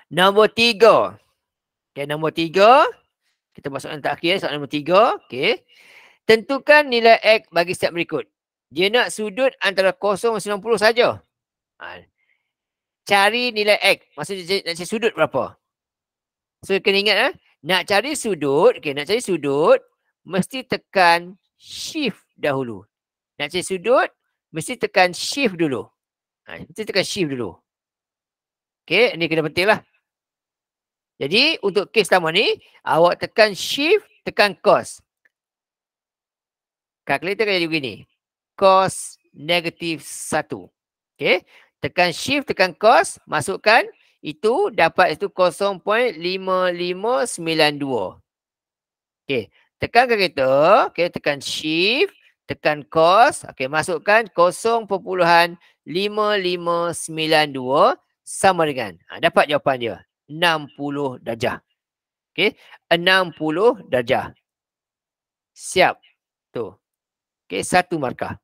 Nombor 3. Okey, nombor 3. Kita masuk soalan terakhir. Soalan nombor 3. Okey. Tentukan nilai X bagi setiap berikut. Dia nak sudut antara 0 dan 90 saja. Cari nilai X. Maksudnya nak cari sudut berapa? So, kena ingat nak cari sudut, nak cari sudut, mesti tekan shift dahulu. Nak cari sudut, mesti tekan shift dulu. Mesti tekan shift dulu. Okey, ini kena penting lah. Jadi, untuk kes pertama ni, awak tekan shift, tekan cos. Kalkulator akan jadi begini. Cos negatif 1. Okey, tekan shift, tekan cos, masukkan. Itu dapat itu 0.5592. Okey, tekan kalkulator, okey, tekan shift, tekan cos, okey, masukkan 0.5592 sama dengan, dapat jawapan dia 60 darjah. Okey, 60 darjah. Siap. Tu. Okey, satu markah.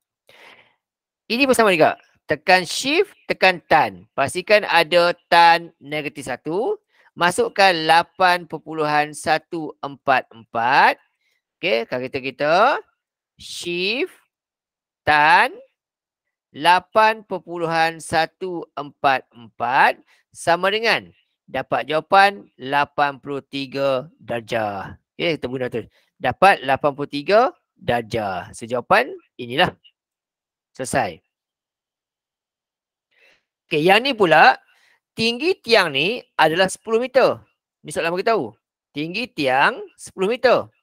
Ini bersama juga. Tekan shift, tekan tan. Pastikan ada tan negatif 1. Masukkan 8.144. Okey, kalkulator kita. Shift, tan, 8.144 sama dengan dapat jawapan 83 darjah. Okey, kita guna tu. Dapat 83 darjah. So, jawapan inilah. Selesai. Okey, yang ni pula, tinggi tiang ni adalah 10 meter. Ni soalan bagi tahu. Tinggi tiang 10 meter.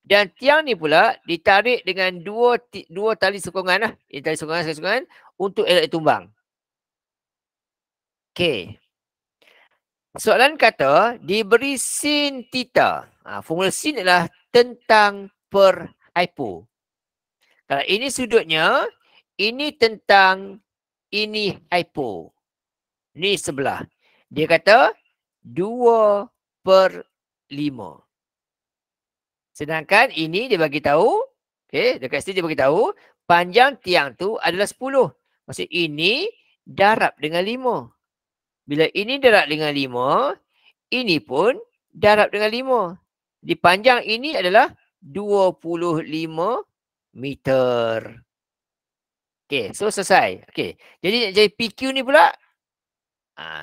Dan tiang ni pula ditarik dengan dua tali sokongan lah. Ini tali sokongan untuk elak tumbang. Okey. Soalan kata diberi sin theta. Formula sin adalah tentang per hypo. Kalau ini sudutnya, ini tentang ini hypo. Ni sebelah. Dia kata 2/5. Sedangkan ini dia bagi tahu, okey, dekat sini dia bagi tahu panjang tiang tu adalah 10. Maksud ini darab dengan 5. Bila ini darab dengan 5, ini pun darab dengan 5. Di panjang ini adalah 25 meter. Okey, so selesai. Okey. Jadi nak jadi PQ ni pula.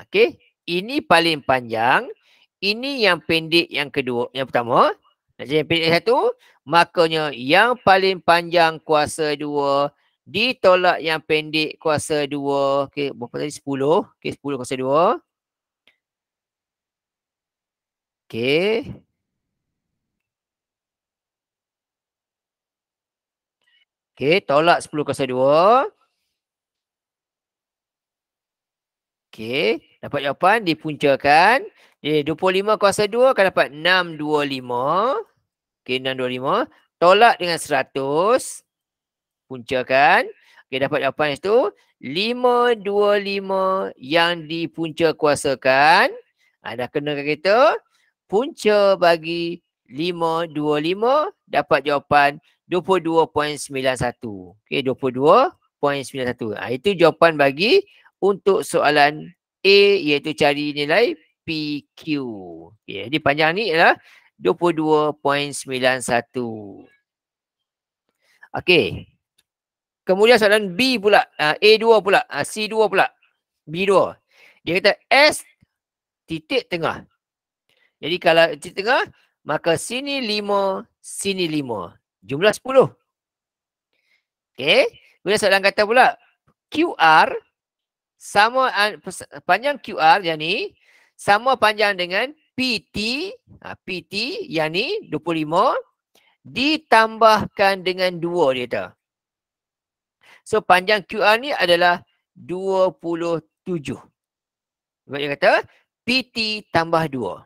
Okey. Ini paling panjang, ini yang pendek yang kedua, yang pertama. Nak jadi yang pendek satu, makanya yang paling panjang kuasa 2 ditolak yang pendek kuasa 2. Okey, berapa tadi? 10. Okey, 10 kuasa 2. Okey. Okey, tolak 10 kuasa 2. Okey, dapat jawapan dipuncakan. Jadi 25 kuasa 2 akan dapat 625. Okey, 625. Tolak dengan 100. Puncakan. Okey, dapat jawapan itu 525 yang dipunca kuasakan. Dah kenakan kita. Punca bagi 525 dapat jawapan 22.91. Okey, 22.91. Itu jawapan bagi untuk soalan A, iaitu cari nilai PQ. Okay, jadi panjang ni adalah 22.91. Okey. Kemudian soalan B pula. A2 pula. C2 pula. B2. Dia kata S titik tengah. Jadi kalau titik tengah, maka sini 5, sini 5. Jumlah 10. Okey. Kemudian soalan kata pula QR sama panjang QR yang ni sama panjang dengan PT. PT yang ni 25 ditambahkan dengan 2 dia kata. So panjang QR ni adalah 27. Sebab dia kata PT tambah 2.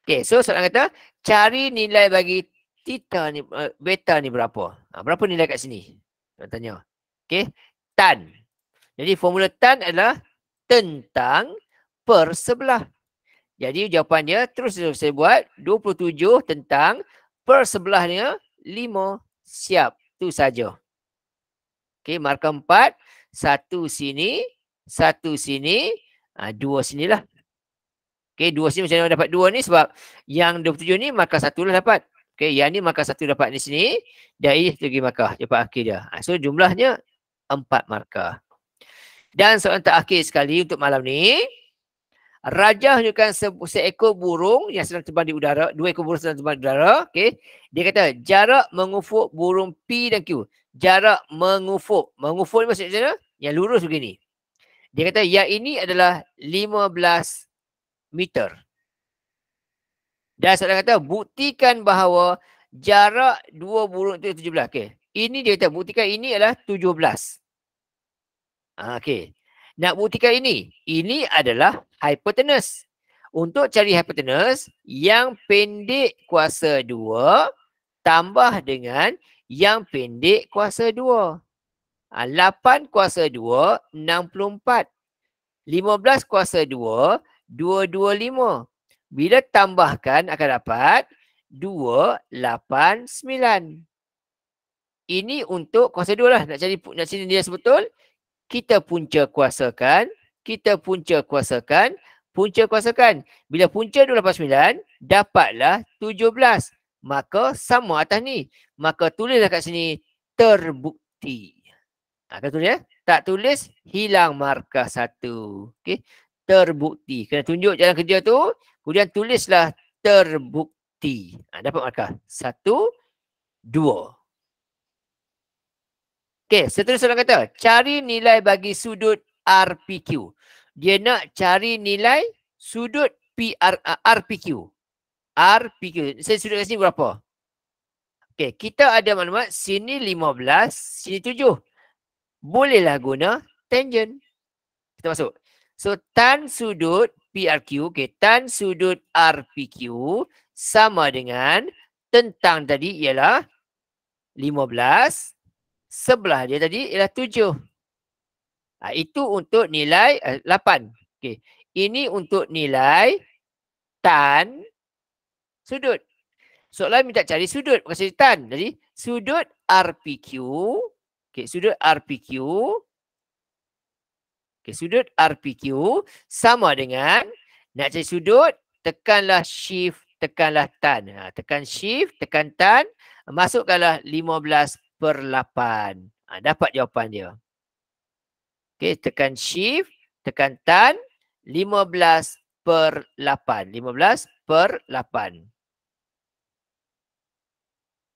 Okay, so soalan kata cari nilai bagi theta ni, beta ni berapa? Berapa nilai kat sini? Nak tanya. Okay, tan. Jadi formula tan adalah tentang per sebelah. Jadi jawapan dia terus saya buat 27 tentang per sebelahnya 5. Siap. Tu saja. Okey, markah 4. 1 sini, 1 sini, 2 sinilah. Okey, 2 sini macam mana dapat 2 ni sebab yang 27 ni markah 1 lah dapat. Okey, yang ni markah 1 dapat di sini. Dari segi markah dapat akhir dia. So jumlahnya 4 markah. Dan soalan terakhir sekali untuk malam ni. Raja menunjukkan seekor burung yang sedang terbang di udara. 2 ekor burung sedang terbang di udara. Okay. Dia kata jarak mengufuk burung P dan Q. Jarak mengufuk. Mengufuk ni maksudnya yang lurus begini. Dia kata yang ini adalah 15 meter. Dan soalan kata buktikan bahawa jarak 2 burung itu 17. Okay. Ini dia kata buktikan ini adalah 17. Okey. Nak buktikan ini. Ini adalah hypotenuse. Untuk cari hypotenuse, yang pendek kuasa 2 tambah dengan yang pendek kuasa 2. 8 kuasa 2, 64. 15 kuasa 2, 225. Bila tambahkan akan dapat 289. Ini untuk kuasa 2 lah. Nak cari nilai sebetul. Kita punca kuasakan, punca kuasakan. Bila punca 289, dapatlah 17. Maka sama atas ni. Maka tulislah kat sini, terbukti. Kata tulis ya. Tak tulis, hilang markah 1. Okay. Terbukti. Kena tunjuk jalan kerja tu, kemudian tulislah terbukti. Dapat markah 1, 2. Okey, seterusnya orang kata, cari nilai bagi sudut RPQ. Dia nak cari nilai sudut RPQ. RPQ. Saya sudut kat sini berapa? Okey, kita ada maklumat sini 15, sini 7. Bolehlah guna tangent. Kita masuk. So, tan sudut PRQ, okey, tan sudut RPQ sama dengan tentang tadi ialah 15, sebelah dia tadi ialah 7. Itu untuk nilai 8. Okey. Ini untuk nilai tan sudut. Soalan minta cari sudut. Bukan cari tan. Jadi sudut RPQ. Okey, sudut RPQ. Okey, sudut RPQ sama dengan nak cari sudut, tekanlah shift, tekanlah tan. Tekan shift, tekan tan, masukkanlah 15/8. Dapat jawapan dia. Okey, tekan shift, tekan tan, 15/8. 15/8.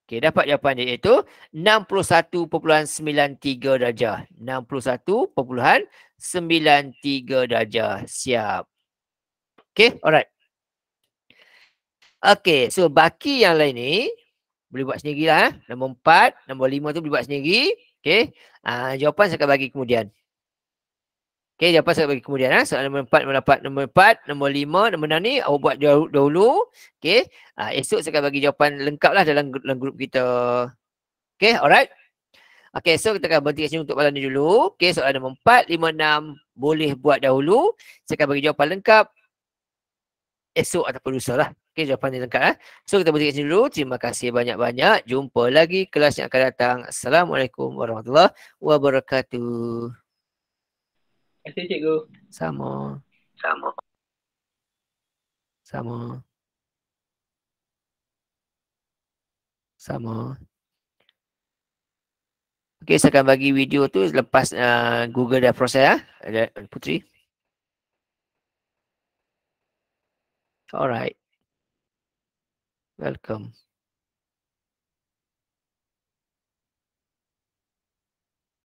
Okey, dapat jawapan dia iaitu 61.93 darjah. 61.93 darjah. Siap. Okey, alright. Okey, so baki yang lain ni boleh buat sendirilah. Nombor 4, nombor 5 tu boleh buat sendiri. Okey. Jawapan saya akan bagi kemudian. Okey, jawapan saya bagi kemudian. Soalan nombor 4, nombor 4, nombor 5, nombor 6 ni awak buat dahulu. Okey. Esok saya akan bagi jawapan lengkap lah dalam grup kita. Okey, alright. Okey, so kita akan berhenti kat sini untuk malam ni dulu. Okey, soalan nombor 4, 5, 6 boleh buat dahulu. Saya akan bagi jawapan lengkap esok ataupun lusa lah. Okey, jawapan ni lengkap. So kita berhenti kat sini dulu. Terima kasih banyak-banyak. Jumpa lagi kelas yang akan datang. Assalamualaikum warahmatullahi wabarakatuh. Terima kasih cikgu. Sama. Okey, saya akan bagi video tu lepas Google dah proses Putri. Alright. Welcome.